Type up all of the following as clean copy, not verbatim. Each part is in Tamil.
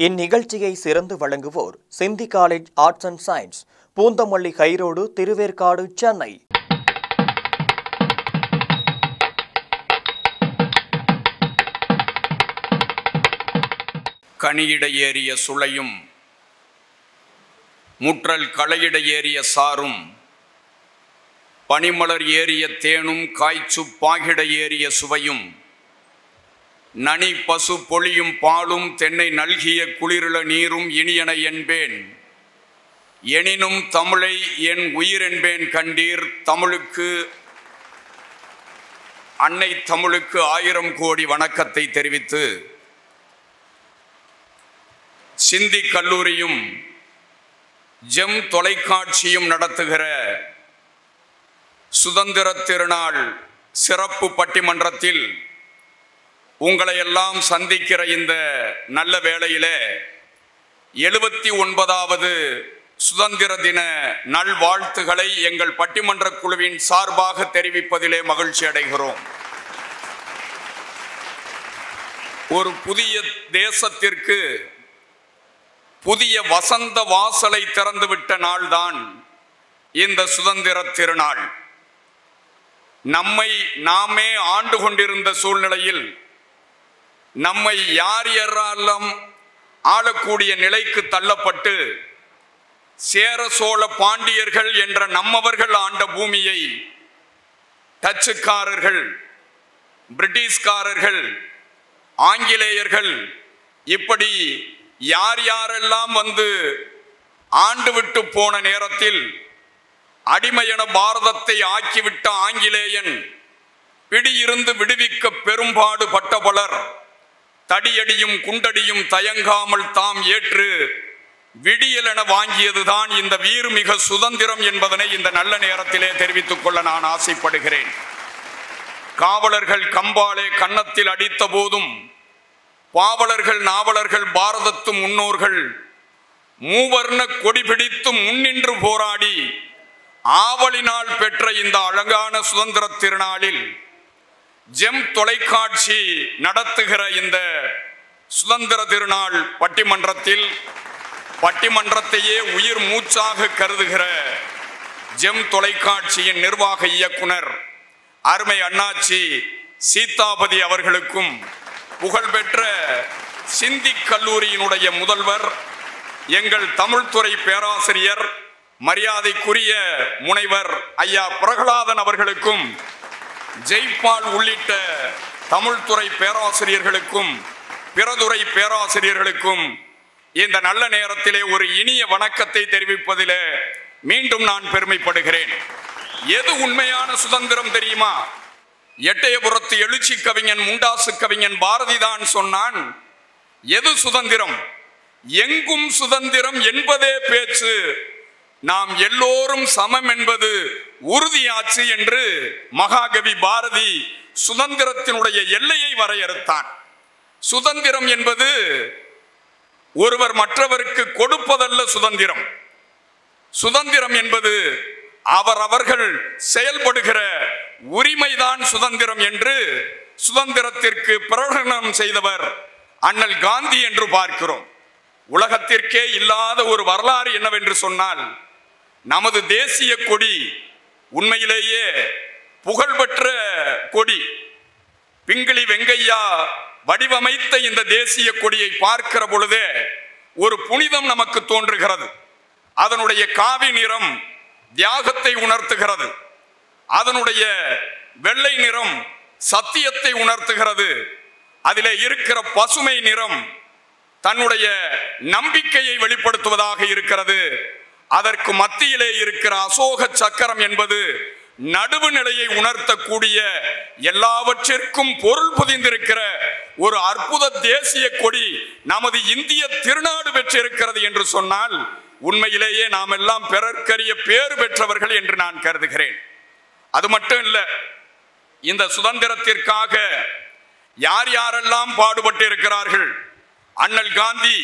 இந்நிகழ்ச்சியை சிறந்து வழங்குவோர் Sindhi college arts and science, Poonamallee high road, Thiruverkadu, Chennai. கனியிட ஏறிய சுளையும் முற்றல் களையிட ஏறிய சாரும் பனிமலர் ஏறிய தேனும் காய்ச்சு பாகிட ஏறிய சுவையும் நனி பசு பொழியும் பாலும் தென்னை நல்கிய குளிரில நீரும் இனியன என்பேன். எனினும் தமிழை என் உயிர் என்பேன் கண்டீர். தமிழுக்கு, அன்னை தமிழுக்கு 1000 கோடி வணக்கத்தை தெரிவித்து, சிந்தி கல்லூரியும் ஜெம் தொலைக்காட்சியும் நடத்துகிற சுதந்திர திருநாள் சிறப்பு பட்டிமன்றத்தில் உங்களை எல்லாம் சந்திக்கிற இந்த நல்ல வேளையிலே 79வது சுதந்திர தின நல்வாழ்த்துக்களை எங்கள் பட்டிமன்ற குழுவின் சார்பாக தெரிவிப்பதிலே மகிழ்ச்சி அடைகிறோம். ஒரு புதிய தேசத்திற்கு புதிய வசந்த வாசலை திறந்துவிட்ட நாள்தான் இந்த சுதந்திர திருநாள். நம்மை நாமே ஆண்டு கொண்டிருந்த சூழ்நிலையில் நம்மை யார் யாரெல்லாம் ஆளக்கூடிய நிலைக்கு தள்ளப்பட்டு சேர சோழ பாண்டியர்கள் என்ற நம்மவர்கள் ஆண்ட பூமியை டச்சுக்காரர்கள், பிரிட்டிஷ்காரர்கள், ஆங்கிலேயர்கள் இப்படி யார் யாரெல்லாம் வந்து ஆண்டு விட்டு போன நேரத்தில் அடிமையென பாரதத்தை ஆக்கிவிட்ட ஆங்கிலேயன் பிடியிருந்து விடுவிக்க பெரும்பாடு பட்ட பலர் தடியடியும் குண்டடியும் தயங்காமல் தாம் ஏற்று விடியல் என வாங்கியதுதான் இந்த வீறுமிக சுதந்திரம் என்பதனை இந்த நல்ல நேரத்திலே தெரிவித்துக் கொள்ள நான் ஆசைப்படுகிறேன். காவலர்கள் கம்பாலே கன்னத்தில் அடித்த போதும் பாவலர்கள் நாவலர்கள் பாரதத்து முன்னோர்கள் மூவர்ண கொடி பிடித்து முன்னின்று போராடி ஆவலினால் பெற்ற இந்த அழகான சுதந்திர திருநாளில் ஜெம் தொலைக்காட்சி நடத்துகிற இந்த சுதந்திர திருநாள் பட்டிமன்றத்தையே உயிர் மூச்சாக கருதுகிற ஜெம் தொலைக்காட்சியின் நிர்வாக இயக்குனர் அருமை அண்ணாச்சி சீதாபதி அவர்களுக்கும், புகழ்பெற்ற சிந்தி கல்லூரியினுடைய முதல்வர் எங்கள் தமிழ்துறை பேராசிரியர் மரியாதைக்குரிய முனைவர் ஐயா பிரகலாதன் அவர்களுக்கும், ஜெய்பால் உள்ளிட்ட தமிழ்துறை பேராசிரியர்களுக்கும் பிறதுறை பேராசிரியர்களுக்கும் இந்த நல்ல நேரத்திலே ஒரு இனிய வணக்கத்தை தெரிவிப்பதிலே மீண்டும் நான் பெருமைப்படுகிறேன். எது உண்மையான சுதந்திரம் தெரியுமா? எட்டயபுரத்து எழுச்சி கவிஞன் முண்டாசு கவிஞன் பாரதிதான் சொன்னான், எது சுதந்திரம்? எங்கும் சுதந்திரம் என்பதே பேச்சு, நாம் எல்லோரும் சமம் என்பது உறுதியாச்சு என்று மகாகவி பாரதி சுதந்திரத்தினுடைய எல்லையை வரையறுத்தான். சுதந்திரம் என்பது ஒருவர் மற்றவருக்கு கொடுப்பதல்ல சுதந்திரம். சுதந்திரம் என்பது அவர்கள் செயல்படுகிற உரிமைதான் சுதந்திரம் என்று சுதந்திரத்திற்கு பிரகடனம் செய்தவர் அண்ணல் காந்தி என்று பார்க்கிறோம். உலகத்திற்கே இல்லாத ஒரு வரலாறு என்னவென்று சொன்னால், நமது தேசிய கொடி உண்மையிலேயே புகழ்பெற்ற கொடி. பிங்களி வெங்கையா வடிவமைத்த இந்த தேசிய கொடியை பார்க்கிற பொழுதே ஒரு புனிதம் நமக்கு தோன்றுகிறது. அதனுடைய காவி நிறம் தியாகத்தை உணர்த்துகிறது, அதனுடைய வெள்ளை நிறம் சத்தியத்தை உணர்த்துகிறது, அதிலே இருக்கிற பசுமை நிறம் தன்னுடைய நம்பிக்கையை வெளிப்படுத்துவதாக இருக்கிறது. அதற்கு மத்தியிலே இருக்கிற அசோக சக்கரம் என்பது நடுவு நிலையை உணர்த்தக்கூடிய எல்லாவற்றிற்கும் பொருள் புதிந்திருக்கிற ஒரு அற்புத தேசிய கொடி நமது இந்திய திருநாடு பெற்றிருக்கிறது என்று சொன்னால் உண்மையிலேயே நாம் எல்லாம் பிறர்க்கரிய பேறு பெற்றவர்கள் என்று நான் கருதுகிறேன். அது மட்டும் இல்ல, இந்த சுதந்திரத்திற்காக யார் யாரெல்லாம் பாடுபட்டு இருக்கிறார்கள்? அண்ணல் காந்தி,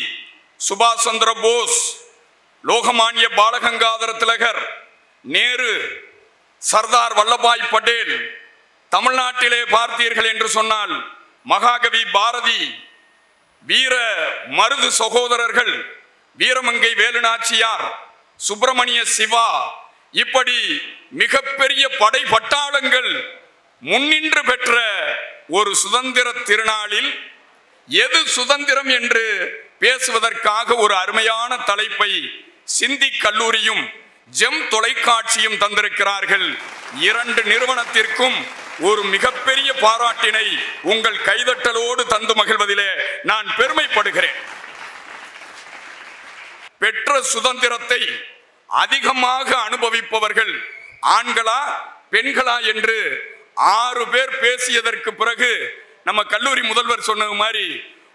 சுபாஷ் சந்திர போஸ், லோகமானிய பாலகங்காதர திலகர், நேரு, சர்தார் வல்லபாய் பட்டேல். தமிழ்நாட்டிலே பார்த்தீர்கள் என்று சொன்னால் மகாகவி பாரதி, வீர மருது சகோதரர்கள் வீரமங்கை வேலுநாச்சியார், சுப்பிரமணிய சிவா, இப்படி மிகப்பெரிய படை பட்டாளங்கள் முன்னின்று பெற்ற ஒரு சுதந்திர திருநாளில் எது சுதந்திரம் என்று பேசுவதற்காக ஒரு அருமையான தலைப்பை சிந்தி கல்லூரியும் ஜெம் தொலைக்காட்சியும் தந்திருக்கிறார்கள். இரண்டு நிறுவனத்திற்கும் ஒரு மிகப்பெரிய பாராட்டினை உங்கள் கைதட்டலோடு தந்து மகிழ்வதிலே நான் பெருமைப்படுகிறேன். பெற்ற சுதந்திரத்தை அதிகமாக அனுபவிப்பவர்கள் ஆண்களா பெண்களா என்று 6 பேர் பேசியதற்கு பிறகு நம்ம கல்லூரி முதல்வர் சொன்னது மாதிரி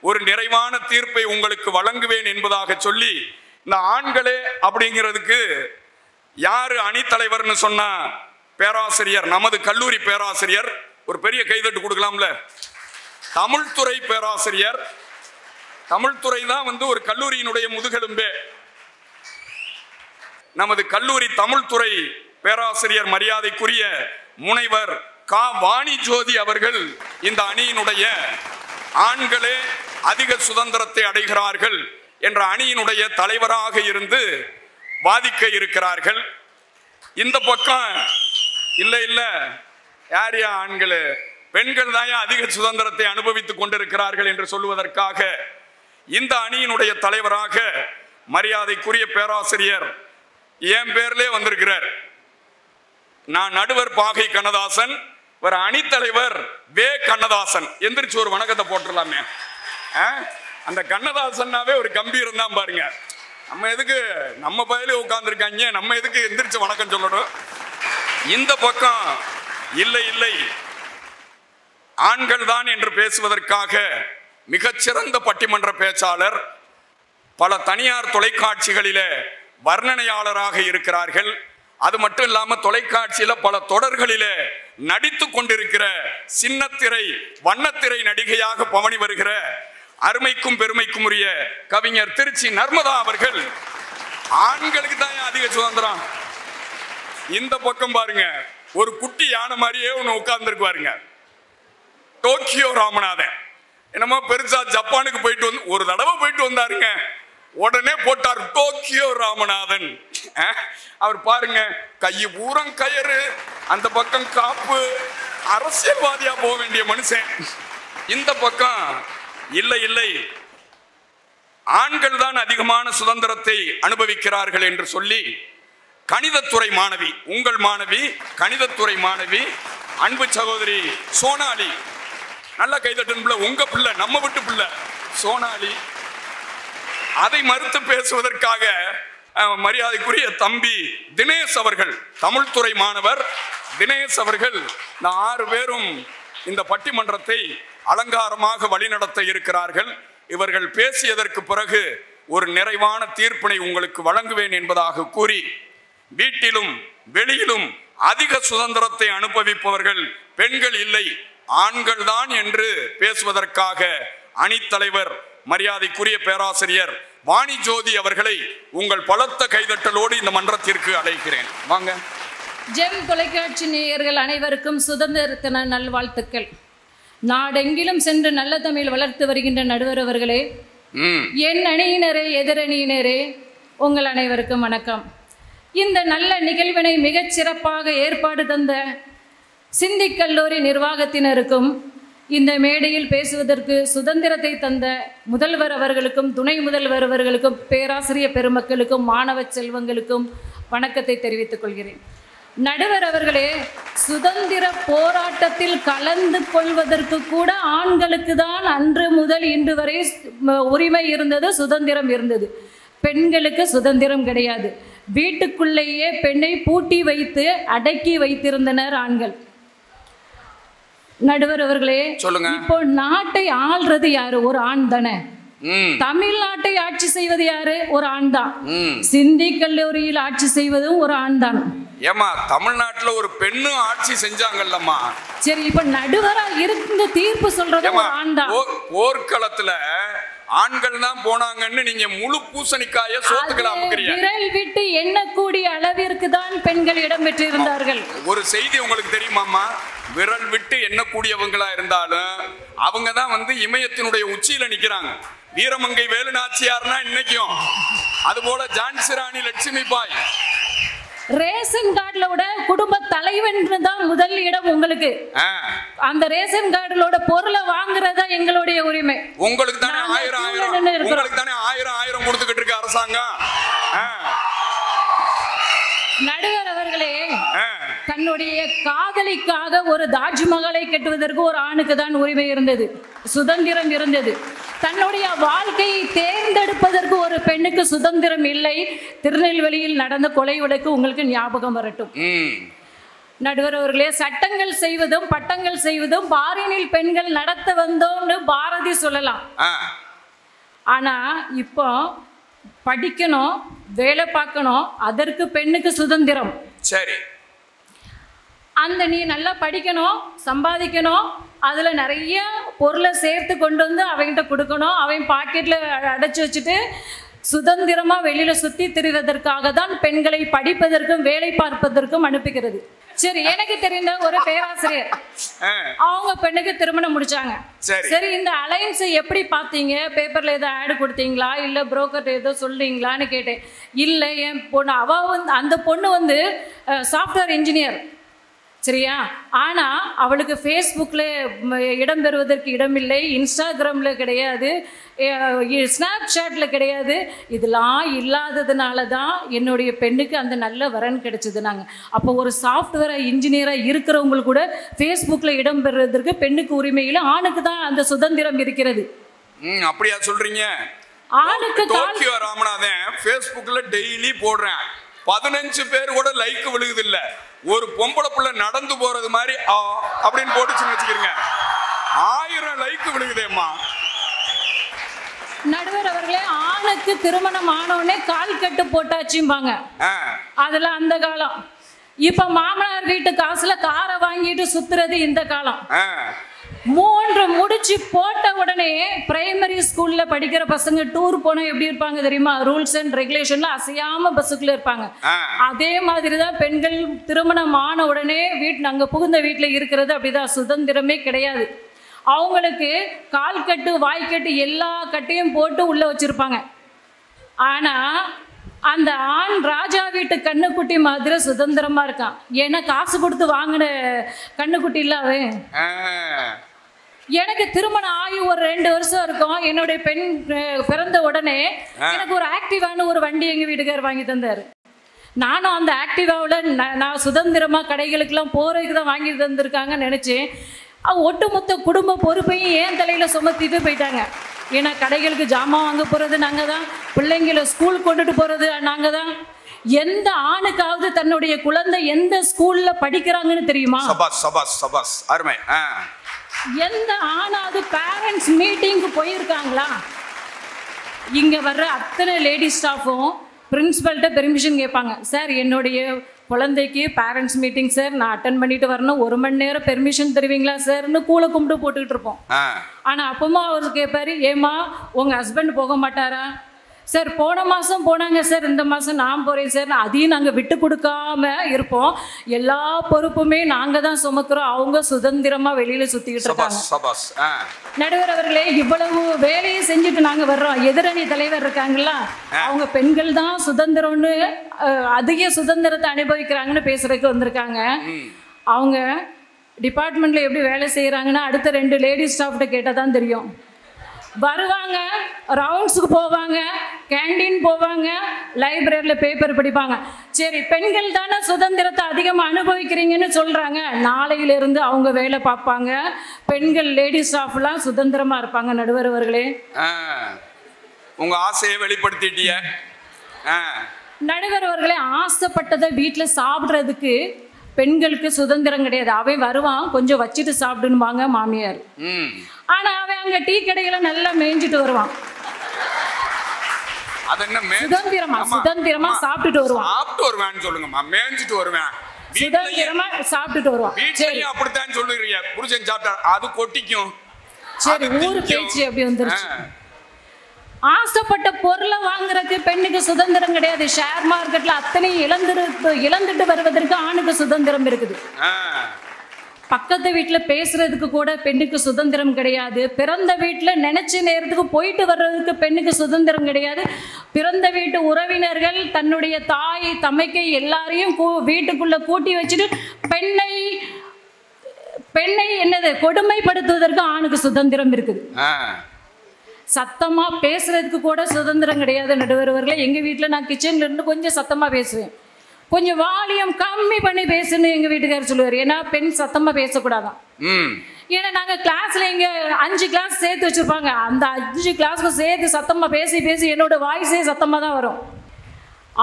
ஒரு நிறைவான தீர்ப்பை உங்களுக்கு வழங்குவேன் என்பதாக சொல்லி, இந்த ஆண்களே அப்படிங்கிறதுக்கு யாரு அணித்தலைவர்னு சொன்னா பேராசிரியர், நமது கல்லூரி பேராசிரியர், ஒரு பெரிய கைதட்டு கொடுக்கலாம்ல, தமிழ்துறை பேராசிரியர். தமிழ்துறை தான் ஒரு கல்லூரியினுடைய முதுகெலும்பே. நமது கல்லூரி தமிழ்துறை பேராசிரியர் மரியாதைக்குரிய முனைவர் கா வாணிஜோதி அவர்கள் இந்த அணியினுடைய ஆண்களே அதிக சுதந்திரத்தை அடைகிறார்கள் என்ற அணியினுடைய தலைவராக இருந்து வாதிக்க இருக்கிறார்கள். இந்த பக்கம் இல்ல யார் ஆண்கள், பெண்கள் தான் அதிக சுதந்திரத்தை அனுபவித்துக் கொண்டிருக்கிறார்கள் என்று சொல்லுவதற்காக இந்த அணியினுடைய தலைவராக மரியாதைக்குரிய பேராசிரியர் என் பேர்லே வந்திருக்கிறார். நான் நடுவர் பாகை கண்ணதாசன், ஒரு அணித்தலைவர் வே கண்ணதாசன். எந்திரிச்சு ஒரு வணக்கத்தை போட்டுடலாமே. அந்த கண்ணதாசன்னாவே ஒரு கம்பீரம் தான் பாருங்க. நம்ம எதுக்கு நம்ம பயில உட்கார்ந்துருக்காங்க, நம்ம எதுக்கு எந்திரிச்சு வணக்கம் சொல்லணும். இந்த பக்கம் இல்லை ஆண்கள் தான் என்று பேசுவதற்காக மிகச்சிறந்த பட்டிமன்ற பேச்சாளர், பல தனியார் தொலைக்காட்சிகளிலே வர்ணனையாளராக இருக்கிறார்கள். அது மட்டும் இல்லாம தொலைக்காட்சியில பல தொடர்களிலே நடித்து கொண்டிருக்கிற சின்னத்திரை வண்ணத்திரை நடிகையாக பவனி வருகிற அருமைக்கும் பெருமைக்கும் உரிய கவிஞர் திருச்சி நர்மதா அவர்கள். ஆண்களுக்கு தான் அதிக சுதந்திரம். இந்த பக்கம் பாருங்க, ஒரு குட்டி யானை மாதிரியே ஒண்ணு உட்கார்ந்துருக்கு பாருங்க, டோக்கியோ ராமநாதன். என்னமோ பெருசா ஜப்பானுக்கு போயிட்டு வந்து ஒரு தடவை போயிட்டு வந்தாருங்க, உடனே போட்டார் டோக்கியோ ராமநாதன். அவர் பாருங்க, கையை பூரம் கயிறு, அந்த பக்கம் காப்பு, அரசியல்வாதியா போக வேண்டிய மனுஷன். இந்த பக்கம் இல்லை ஆண்கள் தான் அதிகமான சுதந்திரத்தை அனுபவிக்கிறார்கள் என்று சொல்லி கணிதத்துறை மாணவி, உங்கள் மாணவி, கணிதத்துறை மாணவி அன்பு சகோதரி சோனாலி, நல்ல கைதட்டன் பிள்ளை, உங்க பிள்ளை, நம்ம விட்டு பிள்ளை சோனாலி. அதை மறுத்து பேசுவதற்காக மரியாதைக்குரிய தம்பி தினேஷ் அவர்கள், தமிழ்துறை மாணவர் தினேஷ் அவர்கள், இந்த 6 பேரும் இந்த பட்டிமன்றத்தை அலங்காரமாக வழிநடத்த இருக்கிறார்கள். இவர்கள் பேசியதற்கு பிறகு ஒரு நிறைவான தீர்ப்பினை உங்களுக்கு வழங்குவேன் என்பதாக கூறி, வீட்டிலும் வெளியிலும் அதிக சுதந்திரத்தை அனுபவிப்பவர்கள் பெண்கள் இல்லை ஆண்கள் தான் என்று பேசுவதற்காக அணித்தலைவர் மரியாதைக்குரிய பேராசிரியர் வாணிஜோதி அவர்களை உங்கள் பலத்த கைதட்டலோடு இந்த மன்றத்திற்கு அழைக்கிறேன். வாங்க. ஜெம் தொலைக்காட்சி நேயர்கள் அனைவருக்கும் சுதந்திர தின நல்வாழ்த்துக்கள். நாடெங்கிலும் சென்று நல்ல தமிழ் வளர்த்து வருகின்ற நடுவர் அவர்களே, என் அணியினரே, எதிரணியினரே, உங்கள் அனைவருக்கும் வணக்கம். இந்த நல்ல நிகழ்வினை மிகச் சிறப்பாக ஏற்பாடு தந்த சிந்தி கல்லூரி நிர்வாகத்தினருக்கும், இந்த மேடையில் பேசுவதற்கு சுதந்திரத்தை தந்த முதல்வர் அவர்களுக்கும், துணை முதல்வர் அவர்களுக்கும், பேராசிரியர் பெருமக்களுக்கும், மாணவ செல்வங்களுக்கும் வணக்கத்தை தெரிவித்துக் கொள்கிறேன். நடுவர் அவர்களே, சுதந்திர போராட்டத்தில் கலந்து கொள்வதற்கு கூட ஆண்களுக்கு தான் அன்று முதல் இன்று வரை உரிமை இருந்தது, சுதந்திரம் இருந்தது. பெண்களுக்கு சுதந்திரம் கிடையாது. வீட்டுக்குள்ளேயே பெண்ணை பூட்டி வைத்து அடக்கி வைத்திருந்தனர் ஆண்கள். நடுவர் அவர்களே, இப்போ நாட்டை ஆள்றது யாரு? ஒரு ஆண் தானே. தமிழ்நாட்டை ஆட்சி செய்வது யாரு? ஒரு ஆண் தான். சிந்தி கல்லூரியில் ஆட்சி செய்வதும் ஒரு ஆண் தான். ஏமா, தமிழ்நாட்டுல ஒரு பெண்ணு ஆட்சி செஞ்சாங்கல்லம்மா. சரி, இப்ப நடுவரா இருந்து தீர்ப்பு சொல்றது ஒரு ஆண் தான். போர்க்களத்துல ஆண்கள் தான் போனாங்கன்னு நீங்க முழு பூசணிக்காய சோத்துக்கலாம். விரல் விட்டு எண்ணக்கூடிய அளவிற்கு தான் பெண்கள் இடம் பெற்றிருந்தார்கள். ஒரு செய்தி உங்களுக்கு தெரியுமாமா? விரல் விட்டு எண்ணக்கூடியவங்களா இருந்தாலும் அவங்க தான் இமயத்தினுடைய உச்சியில நிக்கிறாங்க. வீரமங்கை வேலுநாச்சியார்னா இன்னைக்கும், அதுபோல ஜான்சி ராணி லட்சுமி பாய். ரேஷன் கார்டுல விட குடும்ப தலைவன் தான் முதல் இடம் உங்களுக்கு. அந்த ரேஷன் கார்டுலோட பொருளை வாங்குறதா எங்களுடைய உரிமை. உங்களுக்கு தானே 1000 கொடுத்துக்கிட்டு இருக்கு அரசாங்கம். நடுவர் அவர்களே, தன்னுடைய காதலிக்காக ஒரு தாஜ்மஹாலை கட்டுவதற்கு ஒரு ஆணுக்கு தான் உரிமை இருந்தது, சுதந்திரம் இருந்தது. தன்னுடைய வாழ்க்கையை தேர்ந்தெடுப்பதற்கு ஒரு பெண்ணுக்கு சுதந்திரம் இல்லை. திருநெல்வேலியில் நடந்த கொலை வழக்கு உங்களுக்கு ஞாபகம் வரட்டும். நடுவர் அவர்களே, சட்டங்கள் செய்வதும் பட்டங்கள் செய்வதும் பாரினில் பெண்கள் நடத்த வந்தோம்னு பாரதி சொல்லலாம். ஆனா இப்போ படிக்கணும், வேலை பார்க்கணும், அதற்கு பெண்ணுக்கு சுதந்திரம். சரி, அந்த நீ நல்லா படிக்கணும், சம்பாதிக்கணும், அதில் நிறைய பொருளை சேர்த்து கொண்டு வந்து அவன்கிட்ட கொடுக்கணும், அவன் பாக்கெட்டில் அடைச்சி வச்சுட்டு சுதந்திரமாக வெளியில் சுற்றி திரிவதற்காக தான் பெண்களை படிப்பதற்கும் வேலை பார்ப்பதற்கும் அனுப்புகிறது. சரி, எனக்கு தெரிந்த ஒரு பேராசிரியர், அவங்க பெண்ணுக்கு திருமணம் முடிச்சாங்க. சரி, இந்த அலைன்ஸை எப்படி பார்த்தீங்க? பேப்பர்ல ஏதோ ஆடு கொடுத்தீங்களா, இல்லை புரோக்கர் ஏதோ சொல்றீங்களான்னு கேட்டேன். இல்லை, என் பொண்ணு அந்த பொண்ணு வந்து சாஃப்ட்வேர் இன்ஜினியர், சரியா? ஆனால் அவளுக்கு ஃபேஸ்புக்கில் இடம் பெறுவதற்கு இடமில்லை, இன்ஸ்டாகிராமில் கிடையாது, ஸ்னாப்சாட்டில் கிடையாது. இதெல்லாம் இல்லாததுனால தான் என்னுடைய பெண்ணுக்கு அந்த நல்ல வரன் கிடைச்சது. நாங்கள் அப்போ ஒரு சாஃப்ட்வேர் இன்ஜினியராக இருக்கிறவங்களுக்கு கூட ஃபேஸ்புக்கில் இடம் பெறுவதற்கு பெண்ணுக்கு உரிமையில், ஆணுக்கு தான் அந்த சுதந்திரம் இருக்கிறது. அப்படியா சொல்றீங்க? ஆணுக்கு டோக்கியோ ராமநாதன் ஃபேஸ்புக்கில் டெய்லி போடுறேன், 15 பேர் கூட லைக் விழுகுது இல்ல. ஒரு பொம்பளை புள்ள நடந்து போறது மாதிரி அப்படின்னு போட்டுச்சுன்னு வச்சுக்கிறீங்க, 1000 லைக் விழுகுதேம்மா. நடுவர் அவர்களே, ஆணுக்கு திருமணம் ஆனோடனே கால் கட்டு போட்டாச்சும்பாங்க. அதுல அந்த காலம். இப்ப மாமனார் வீட்டு காசுல காரை வாங்கிட்டு சுத்துறது இந்த காலம். 3 முடிச்சு போட்ட உடனே பிரைமரி ஸ்கூல்ல படிக்கிற பசங்க டூர் போனா எப்படி இருப்பாங்க தெரியுமா? ரூல்ஸ் அண்ட் ரெகுலேஷன்ல அசையாம பஸ்ஸுக்குள்ள இருப்பாங்க. அதே மாதிரிதான் பெண்கள் திருமணம் ஆன உடனே அங்க புகுந்த வீட்டுல இருக்கிறது அப்படிதான். சுதந்திரமே கிடையாது. அவங்களுக்கு கால் கட்டு வாய்க்கட்டு எல்லா கட்டையும் போட்டு உள்ள வச்சிருப்பாங்க. ஆனா அந்த ஆண் ராஜா வீட்டு கண்ணுக்குட்டி மாதிரி சுதந்திரமா இருக்கான். ஏன்னா காசு கொடுத்து வாங்கின கண்ணுக்குட்டி இல்ல அவன். எனக்கு திருமணம் ஆகி ஒரு 2 வருஷம் இருக்கும். என்னுடைய பெண் பிறந்த உடனே எனக்கு ஒரு ஆக்டிவான ஒரு வண்டி எங்க வீட்டுக்காரர் வாங்கி தந்தாரு. நானும் அந்த ஆக்டிவாவில் நான் சுதந்திரமா கடைகளுக்கெல்லாம் போறதுக்கு தான் வாங்கி தந்திருக்காங்கன்னு நினைச்சேன். ஒட்டுமொத்த குடும்ப பொறுப்பையும் ஏன் தலையில சுமத்திட்டு போயிட்டாங்க. ஏன்னா கடைகளுக்கு ஜாமான் வாங்க போறது நாங்க தான், பிள்ளைங்களை ஸ்கூல் கொண்டுட்டு போறது நாங்க தான். எந்த ஆணுக்காவது தன்னுடைய குழந்தை எந்த ஸ்கூல்ல படிக்கிறாங்கன்னு தெரியுமா? அருமை. எந்த ஆணாவது பேரண்ட்ஸ் மீட்டிங்க்கு போயிருக்காங்களா? இங்க வர்ற அத்தனை லேடி ஸ்டாஃபும் பிரின்சிபல்கிட்ட பெர்மிஷன் கேட்பாங்க. சார், என்னுடைய குழந்தைக்கு பேரண்ட்ஸ் மீட்டிங் சார், நான் அட்டன் பண்ணிட்டு வரணும், 1 மணி நேரம் பெர்மிஷன் தருவீங்களா சார்னு கூலை கும்பிட்டு போட்டுக்கிட்டு இருப்போம். ஆனா அப்பமா அவர் கேட்பாரு, ஏமா உங்க ஹஸ்பண்ட் போக மாட்டாரா? சார், போன மாதம் போனாங்க சார், இந்த மாதம் நான் போகிறேன் சார். அதையும் நாங்கள் விட்டு கொடுக்காம இருப்போம். எல்லா பொறுப்புமே நாங்கள் தான் சுமக்கிறோம். அவங்க சுதந்திரமாக வெளியில் சுற்றிக்கிட்டு இருக்காங்க. நடுவர் அவர்களே, இவ்வளவு வேலையை செஞ்சுட்டு நாங்கள் வர்றோம். எதிரணி தலைவர் இருக்காங்களா, அவங்க பெண்கள் தான் சுதந்திரம்னு அதிக சுதந்திரத்தை அனுபவிக்கிறாங்கன்னு பேசுறதுக்கு வந்திருக்காங்க. அவங்க டிபார்ட்மெண்ட்டில் எப்படி வேலை செய்கிறாங்கன்னா அடுத்த 2 லேடி ஸ்டாஃப்கிட்ட கேட்டால் தான் தெரியும். வருவாங்க, ரவுண்ட்ஸுக்கு போவாங்க, கேண்டீன் போவாங்க, லைப்ரரியில் பேப்பர் படிப்பாங்க. சரி, பெண்கள் தானே சுதந்திரத்தை அதிகமாக அனுபவிக்கிறீங்கன்னு சொல்கிறாங்க. நாளையிலிருந்து அவங்க வேலை பார்ப்பாங்க. பெண்கள் லேடி ஸ்டாஃப்லாம் சுதந்திரமாக இருப்பாங்க. நடுவர் அவர்களே, உங்கள் ஆசையை வெளிப்படுத்திட்டிய. நடுவர் அவர்களே, ஆசைப்பட்டதை வீட்டில் சாப்பிட்றதுக்கு பெண்களுக்கு சுதந்திரம் கிடையாது. அவன் வருவான், கொஞ்சம் வச்சுட்டு சாப்பிடுவாங்க மாமியார். ஆனா அவன் அங்க டீ கடையில நல்லா மேய்ஞ்சிட்டு வருவான். சுதந்திரமா சாப்பிட்டுட்டு வருவான். சொல்லுங்கம்மா, மேய்ஞ்சிட்டு வருவேன், சுதந்திரமா சாப்பிட்டுட்டு வருவான். அப்படித்தான் சொல்லுறீங்க. புருஷன் சாப்பிட்டா அது கொட்டிக்கும். சரி, ஊரு பேச்சு அப்படி வந்துருச்சு. ஆசைப்பட்ட பொருளை வாங்குறதுக்கு பெண்ணுக்கு சுதந்திரம் கிடையாது. ஷேர் மார்க்கெட்ல அத்தனை இழந்துட்டு வருவதற்கு ஆணுக்கு சுதந்திரம் இருக்குது. பக்கத்து வீட்டில் பேசுறதுக்கு கூட பெண்ணுக்கு சுதந்திரம் கிடையாது. பிறந்த வீட்டில் நினைச்ச நேரத்துக்கு போயிட்டு வர்றதுக்கு பெண்ணுக்கு சுதந்திரம் கிடையாது. பிறந்த வீட்டு உறவினர்கள் தன்னுடைய தாய் தமைக்கை எல்லாரையும் வீட்டுக்குள்ள கூட்டி வச்சுட்டு பெண்ணை என்னது கொடுமைப்படுத்துவதற்கு ஆணுக்கு சுதந்திரம் இருக்குது. சத்தமா பேசுறதுக்கு கூட சுதந்திரம் கிடையாது. நடுவர்களே, எங்க வீட்டில் நான் கிச்சன்ல இருந்து கொஞ்சம் சத்தமா பேசுவேன், கொஞ்சம் வால்யூம் கம்மி பண்ணி பேசுன்னு எங்க வீட்டுக்காரர் சொல்லுவார். ஏன்னா பெண் சத்தமா பேசக்கூடாதான். ஏன்னா நாங்க கிளாஸ்ல இங்க 5 கிளாஸ் சேர்த்து வச்சிருப்பாங்க. அந்த 5 கிளாஸ்க்கு சேர்த்து சத்தமா பேசி பேசி என்னோட வாய்ஸே சத்தமா தான் வரும்.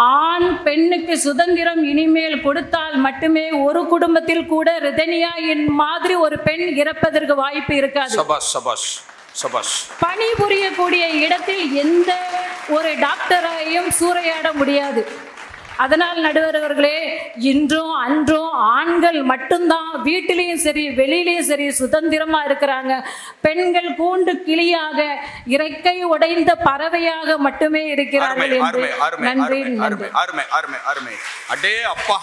ஆண் பெண்ணுக்கு சுதந்திரம் இனிமேல் கொடுத்தால் மட்டுமே ஒரு குடும்பத்தில் கூட ரிதனியா என் மாதிரி ஒரு பெண் இறப்பதற்கு வாய்ப்பு இருக்காது. பணிபுரியக்கூடிய இடத்தில் எந்த ஒரு டாக்டரையும் சூறையாட முடியாது. அதனால் நடுவர்களே, இன்றும் அன்றும் ஆண்கள் மட்டும்தான் வீட்டிலையும் சரி வெளியிலையும் சரி சுதந்திரமா இருக்கிறாங்க. பெண்கள் கூண்டு கிளியாக இறக்கை உடைந்த பறவையாக மட்டுமே இருக்கிறார்கள் என்று நன்றி. அடே அப்பா,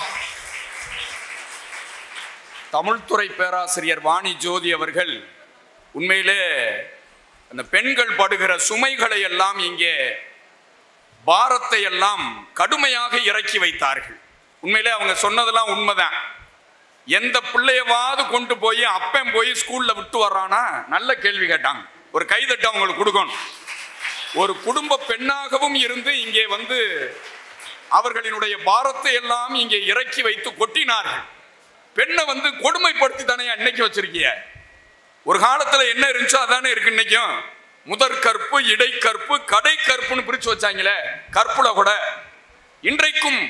தமிழ்துறை பேராசிரியர் வாணி ஜோதி அவர்கள் உண்மையிலே அந்த பெண்கள் படுகிற சுமைகளை எல்லாம், இங்கே பாரத்தை எல்லாம் கடுமையாக இறக்கி வைத்தார்கள். உண்மையிலே அவங்க சொன்னதெல்லாம் உண்மைதான். எந்த பிள்ளையவாவது கொண்டு போய் அப்பன் போய் ஸ்கூல்ல விட்டு வர்றானா? நல்ல கேள்வி கேட்டாங்க. ஒரு கைதட்டு அவங்களுக்கு கொடுக்கணும். ஒரு குடும்ப பெண்ணாகவும் இருந்து இங்கே வந்து அவர்களினுடைய பாரத்தை எல்லாம் இங்கே இறக்கி வைத்து கொட்டினார்கள். பெண்ணை வந்து கொடுமைப்படுத்தி தானே இன்னைக்கு வச்சிருக்கிய. ஒரு காலத்துல என்ன இருந்துச்சோ அதானே இருக்கு இன்னைக்கும். முதற் கற்பு, இடைக்கற்பு, கடை கற்புன்னு பிரிச்சு வச்சாங்களே கற்புல கூட. இன்றைக்கும்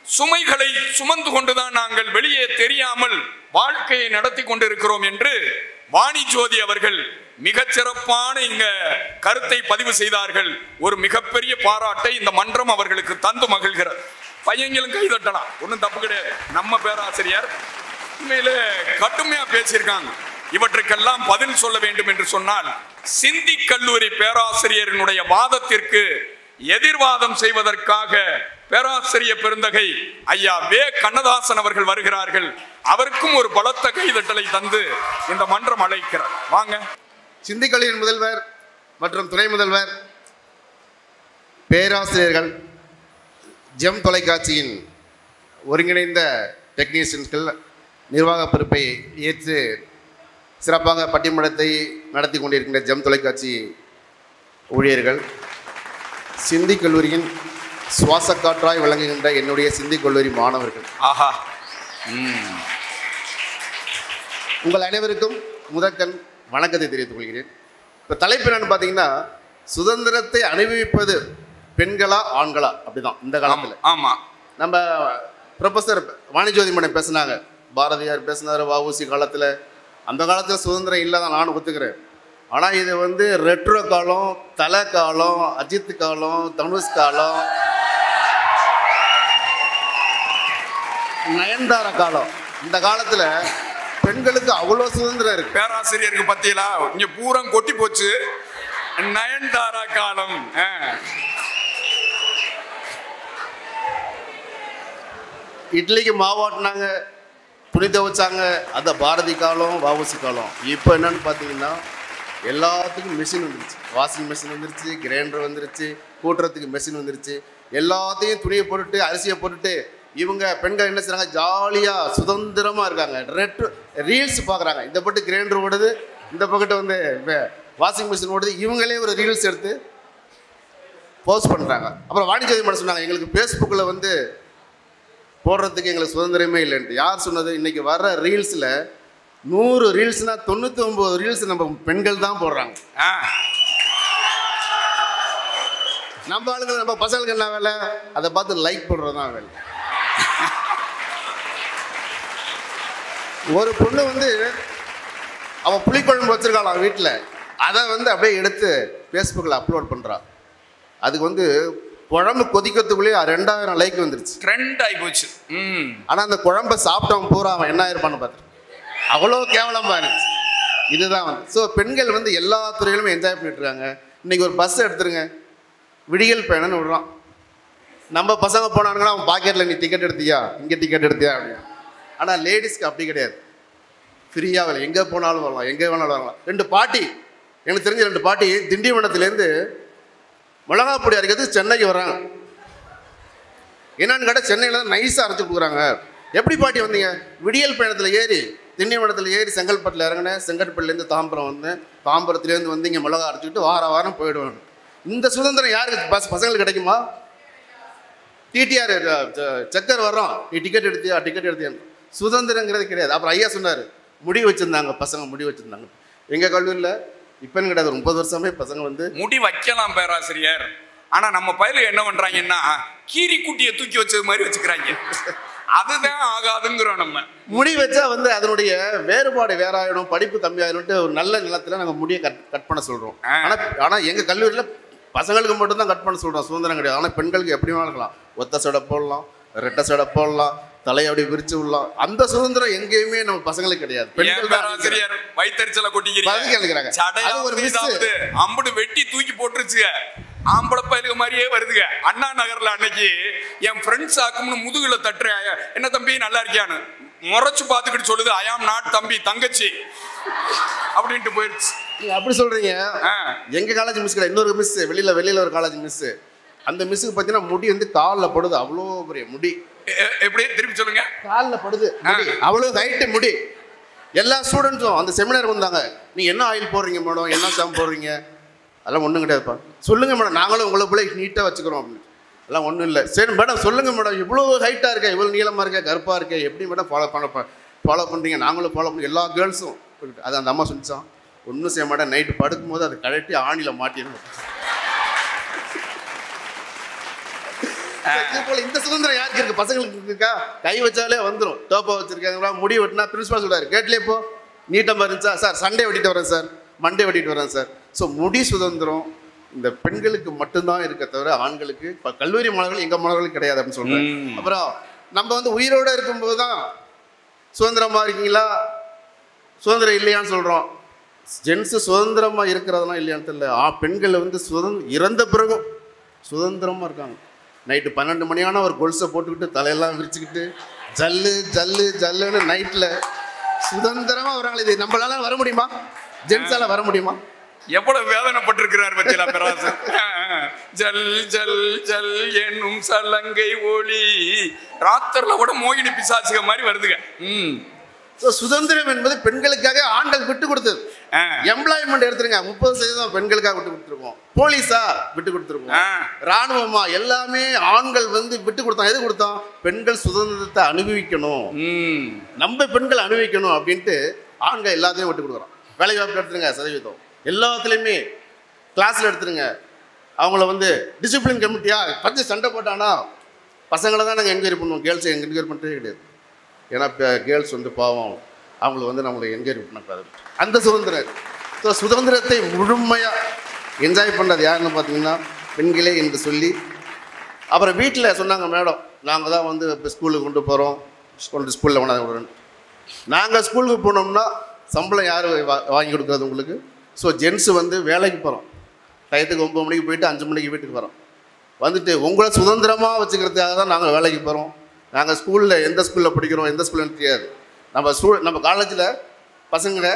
சுமைகளை சுமந்து கொண்டுதான் நாங்கள் வெளியே தெரியாமல் வாழ்க்கையை நடத்தி கொண்டிருக்கிறோம் என்று வாணி ஜோதி அவர்கள் மிகச்சிறப்பான இங்க கருத்தை பதிவு செய்தார்கள். ஒரு மிகப்பெரிய பாராட்டை இந்த மன்றம் அவர்களுக்கு தந்து மகிழ்கிறது. பையங்களும் கைதட்டலாம், ஒன்றும் தப்பு கிடையாது. நம்ம பேராசிரியர் உண்மையிலே கடுமையா பேசியிருக்காங்க. இவற்றுக்கெல்லாம் பதில் சொல்ல வேண்டும் என்று சொன்னால் சிந்தி கல்லூரி பேராசிரியரினுடைய வாதத்திற்கு எதிர்வாதம் செய்வதற்காக பேராசிரியர் பெருந்தகை ஐயா வே கண்ணதாசன் அவர்கள் வருகிறார்கள். அவருக்கும் ஒரு பலத்த கைதட்டலை தந்து இந்த மன்றம் அழைக்கிறார். வாங்க. சிந்தி கல்லூரியின் முதல்வர் மற்றும் துணை முதல்வர், பேராசிரியர்கள், ஜெம் தொலைக்காட்சியின் ஒருங்கிணைந்த டெக்னீஷியன்கள், நிர்வாக பொறுப்பை ஏற்று சிறப்பாக பட்டிமன்றத்தை நடத்தி கொண்டிருக்கின்ற ஜெம் தொலைக்காட்சி ஊழியர்கள், சிந்தி கல்லூரியின் சுவாச காற்றாய் விளங்குகின்ற என்னுடைய சிந்தி கல்லூரி மாணவர்கள், உங்கள் அனைவருக்கும் முதற்கண் வணக்கத்தை தெரிவித்துக் கொள்கிறேன். இப்போ தலைப்பு என்னன்னு பார்த்தீங்கன்னா, சுதந்திரத்தை அனுபவிப்பது பெண்களா ஆண்களா? அப்படிதான் இந்த காலத்தில். ஆமாம், நம்ம ப்ரொஃபஸர் வாணிஜோதி மேடம் பேசினாங்க, பாரதியார் பேசினார் வஉசி காலத்தில். அந்த காலத்தில் சுதந்திரம் இல்லை தான் நானும் ஒத்துக்கிறேன். ஆனால் இது வந்து ரெட்ரோ காலம், தலை காலம், அஜித் காலம், தனுஷ் காலம், நயன்தாரா காலம். இந்த காலத்தில் பெண்களுக்கு அவ்வளோ சுதந்திரம் இருக்கு. பேராசிரியருக்கு பத்தியலா இங்க பூரம் கொட்டி போச்சு. நயன்தாரா காலம். இட்லிக்கு மாவாட்டினாங்க, துணி துவைச்சாங்க, அந்த பாரதி காலம், வஉசி காலம். இப்போ என்னன்னு பார்த்தீங்கன்னா எல்லாத்துக்கும் மிஷின் வந்துருச்சு. வாஷிங் மிஷின் வந்துருச்சு, கிரைண்டர் வந்துருச்சு, கூட்டுறதுக்கு மிஷின் வந்துருச்சு. எல்லாத்தையும் துணியை போட்டுட்டு அரிசியை போட்டுட்டு இவங்க பெண்கள் என்ன செய்கிறாங்க, ஜாலியாக சுதந்திரமாக இருக்காங்க. ரீல்ஸ் பார்க்குறாங்க. இந்த பட்டு கிரைண்டர் ஓடுது, இந்த பக்கத்து வந்து வாஷிங் மிஷின் ஓடுது. இவங்களே ஒரு ரீல்ஸ் எடுத்து போஸ்ட் பண்ணுறாங்க. அப்புறம் வாணிஜோதி மேடம் சொன்னாங்க, எங்களுக்கு ஃபேஸ்புக்கில் வந்து போடுறதுக்கு எங்களுக்கு சுதந்திரமே இல்லைன்ட்டு. யார் சொன்னது? இன்றைக்கி வர்ற ரீல்ஸில் 100 ரீல்ஸ்னால் 99 ரீல்ஸ் நம்ம பெண்கள் தான் போடுறாங்க. நம்ம ஆளுங்க, நம்ம பசங்களுக்கு என்ன வேலை? அதை பார்த்து லைக் போடுறது தான் வேலை. ஒரு பொண்ணு வந்து அவள் புளிக்குழம்பு வச்சுருக்காளாம் வீட்டில், அதை வந்து அப்படியே எடுத்து ஃபேஸ்புக்கில் அப்லோட் பண்ணுறா. அதுக்கு வந்து குழம்பு கொதிக்கிறதுக்குள்ளேயே 2000 லைக் வந்துருச்சு. ட்ரெண்ட் ஆகி போச்சு. ஆனால் அந்த குழம்பை சாப்பிட்டவன் பூரா அவன் என்ன இருப்பான்னு பார்த்துட்டு அவ்வளோ கேவலமாக இருந்துச்சு. இதுதான் வந்து. ஸோ பெண்கள் வந்து எல்லா துறையிலுமே என்ஜாய் பண்ணிட்டு இருக்காங்க. இன்றைக்கி ஒரு பஸ் எடுத்துருங்க, விடியல் பயணம்னு விடுறான். நம்ம பசங்க போனாங்கன்னா அவன் பாக்கெட்டில் நீ டிக்கெட் எடுத்தியா, இங்கே டிக்கெட் எடுத்தியா அப்படின்னு. ஆனால் லேடிஸ்க்கு அப்படி கிடையாது. ஃப்ரீயாக வேலை, எங்கே போனாலும் வரலாம், எங்கே வேணாலும் வரலாம். 2 பாட்டி, எனக்கு தெரிஞ்ச 2 பாட்டி திண்டிவனத்துலேருந்து மிளகா பொடி அரைக்கிறதுக்கு சென்னைக்கு வர்றாங்க. என்னன்னு கேட்டால் சென்னையில் தான் நைஸாக அரைச்சி கொடுக்குறாங்க. எப்படி பாட்டி வந்தீங்க? விடியல் பயணத்தில் ஏறி திண்டிவனத்தில் ஏறி செங்கல்பட்டில் இறங்கினேன், செங்கல்பட்டுலேருந்து தாம்பரம் வந்தேன், தாம்பரத்துலேருந்து வந்து இங்கே மிளகா அரைச்சிக்கிட்டு வாரம் போயிடுவேன். இந்த சுதந்திரம் யாருக்கு பசங்களுக்கு கிடைக்குமா? டிடிஆர் செக்கர் வர்றோம், நீ டிக்கெட் எடுத்தியா? சுதந்திரங்கிறது கிடையாது. அப்புறம் ஐயா சொன்னார், முடி வச்சுருந்தாங்க பசங்க, முடி வச்சுருந்தாங்க. எங்கள் கல்லூரியில் இப்போன்னு கிடையாது, 30 வருஷமே பசங்க வந்து முடி வைக்கலாம் பேராசிரியர். ஆனால் நம்ம பயில என்ன பண்ணுறாங்கன்னா கீரி குட்டியை தூக்கி வச்சது மாதிரி வச்சுக்கிறாங்க. அதுதான் ஆகாதுங்கிறோம். நம்ம முடி வச்சா வந்து அதனுடைய வேறுபாடு வேற ஆயிடும், படிப்பு கம்மியாயிடும்ட்டு ஒரு நல்ல நிலத்தில் நாங்கள் முடியை கட் பண்ண சொல்கிறோம். ஆனால் எங்கள் கல்லூரியில் பசங்களுக்கு மட்டும்தான் கட் பண்ண சொல்கிறோம், சுதந்திரம் கிடையாது. ஆனால் பெண்களுக்கு எப்படி வேணாலும் இருக்கலாம், ஒத்த சடை போடலாம், ரெட்டை சடை போடலாம், தலையை அப்படி விரிச்சு விடலாம். அந்த சுதந்திரம் எங்கேயுமே நம்ம பசங்களுக்கு கிடையாது. பெண்கள் வயிற்றுச்சலை கொட்டிக்கிறாங்க, அம்புடு வெட்டி தூக்கி போட்டுருச்சுங்க. ஆம்பளை பயிலுக்கு மாதிரியே வருதுங்க. அண்ணா நகர்ல அன்னைக்கு என் ஃப்ரெண்ட்ஸ் ஆக்கும்னு முதுகுல தட்டுறேன், என்ன தம்பி நல்லா இருக்கியான்னு முறைச்சு பார்த்துக்கிட்டு சொல்லுது, ஐயாம் நாட் தம்பி தங்கச்சி அப்படின்ட்டு போயிடுச்சு. அப்படி சொல்றீங்க. எங்க காலேஜ் மிஸ் கிடையாது, இன்னொரு மிஸ் வெளியில ஒரு காலேஜ் மிஸ். அந்த மிஸ்ஸுக்கு பார்த்தீங்கன்னா முடி வந்து காலில் படுது, அவ்வளோ பெரிய முடி. எப்படி திருப்பி சொல்லுங்க? காலில் படுது, அவ்வளோ ஹைட்டு முடி. எல்லா ஸ்டூடெண்ட்ஸும் அந்த செமினார் வந்தாங்க, நீ என்ன ஆயில் போடுறீங்க மேடம், என்ன ஷாம்பு போடுறீங்க? அதெல்லாம் ஒன்றும் கிடையாதுப்பா. சொல்லுங்கள் மேடம், நாங்களும் உங்களை போல நீட்டாக வச்சுக்கிறோம் அப்படின்னு. அதெல்லாம் ஒன்றும் இல்லை. சரி மேடம் சொல்லுங்கள் மேடம், இவ்வளோ ஹைட்டாக இருக்கா, இவ்வளோ நீளமாக இருக்கா, கருப்பாக இருக்கா, எப்படி மேடம் ஃபாலோ பண்ணுறீங்க? நாங்களும் ஃபாலோ பண்ணி எல்லா கேர்ள்ஸும். அது அந்த அம்மா சொல்லிச்சான், ஒன்றும் செய்ய மாட்டேன், நைட்டு படுக்கும்போது அதை கழட்டி ஆணியில் மாட்டிடணும். போல இந்த சுதந்திரம் யாருக்கு இருக்கு? பசங்களுக்கு இருக்கா? கை வச்சாலே வந்துடும். டோப்பா வச்சிருக்காங்களா, முடி வெட்டினா பிரின்சிபால் சொல்றாரு, கேட்லேயே போ, நீட்டமாக இருந்துச்சா சார், சண்டே வெட்டிட்டு வரேன் சார், மண்டே வெட்டிட்டு வரேன் சார். ஸோ முடி சுதந்திரம் இந்த பெண்களுக்கு மட்டும்தான் இருக்க தவிர ஆண்களுக்கு இப்போ கல்லூரி மாணவர்கள் எங்கள் மாணவர்களுக்கு கிடையாது அப்படின்னு சொல்கிறேன். அப்புறம் நம்ம வந்து உயிரோடு இருக்கும்போது தான் சுதந்திரமாக இருக்கீங்களா சுதந்திரம் இல்லையான்னு சொல்கிறோம். ஜென்ஸு சுதந்திரமாக இருக்கிறதெல்லாம் இல்லையான்னு தெரியல. பெண்கள் வந்து இறந்த பிறகும் சுதந்திரமாக இருக்காங்க. நைட்டு 12 மணியான ஒரு கொலுசை போட்டுக்கிட்டு தலையெல்லாம் விரிச்சுக்கிட்டு ஜல்லுன்னு நைட்டில் சுதந்திரமாக வராங்களே. இது நம்மளால வர முடியுமா? ஜென்ஸால வர முடியுமா? எவ்வளவு வேதனைப்பட்டிருக்கிறார் பத்தியா பெராசர். ஜல் ஜல் ஜல் என்னும் சலங்கை ஒளி ராத்திரில கூட மோகினி பிசாசுக மாதிரி வருதுங்க. சுதந்திரம் என்பது பெண்களுக்காக ஆண்கள் விட்டு கொடுத்தது. எம்ப்ளாய்மெண்ட் எடுத்துருங்க, 30% பெண்களுக்காக விட்டு கொடுத்துருக்கோம். போலீஸா விட்டு கொடுத்துருக்கோம், ராணுவமா எல்லாமே ஆண்கள் வந்து விட்டு கொடுத்தோம். எது கொடுத்தோம்? பெண்கள் சுதந்திரத்தை அனுபவிக்கணும், நம்ம பெண்கள் அனுபவிக்கணும் அப்படின்ட்டு ஆண்கள் எல்லாத்தையும் விட்டு கொடுக்குறோம். வேலை வாய்ப்பு எடுத்துருங்க, சதவீதம் எல்லாத்துலேயுமே. கிளாஸில் எடுத்துருங்க, அவங்கள வந்து டிசிப்ளின் கமிட்டியா பஞ்சு சண்டை போட்டானா பசங்களை தான் நாங்கள் என்கொயரி பண்ணுவோம், கேர்ள்ஸை என்கொயரி பண்ணுறதே கிடையாது. ஏன்னா இப்போ கேர்ள்ஸ் வந்து பாவம், அவங்கள வந்து நம்மளை என்கொயரி பண்ணக்கூடாது. அந்த சுதந்திரம். ஸோ சுதந்திரத்தை முழுமையாக என்ஜாய் பண்ணுறது யாருன்னு பார்த்தீங்கன்னா பெண்களே என்று சொல்லி. அப்புறம் வீட்டில் சொன்னாங்க, மேடம் நாங்கள் தான் வந்து இப்போ ஸ்கூலுக்கு கொண்டு போகிறோம், ஸ்கூலில் கொண்டாந்து நாங்கள் ஸ்கூலுக்கு போனோம்னா சம்பளம் யார் வாங்கி கொடுக்குறது உங்களுக்கு? ஸோ ஜென்ஸு வந்து வேலைக்கு போகிறோம், டயத்துக்கு 9 மணிக்கு போயிட்டு 5 மணிக்கு வீட்டுக்கு வரோம். வந்துட்டு உங்களை சுதந்திரமாக வச்சுக்கிறதுக்காக தான் நாங்கள் வேலைக்கு போகிறோம். நாங்கள் ஸ்கூலில் எந்த ஸ்கூலில் படிக்கிறோம், எந்த ஸ்கூல்னு தெரியாது. நம்ம காலேஜில் பசங்களை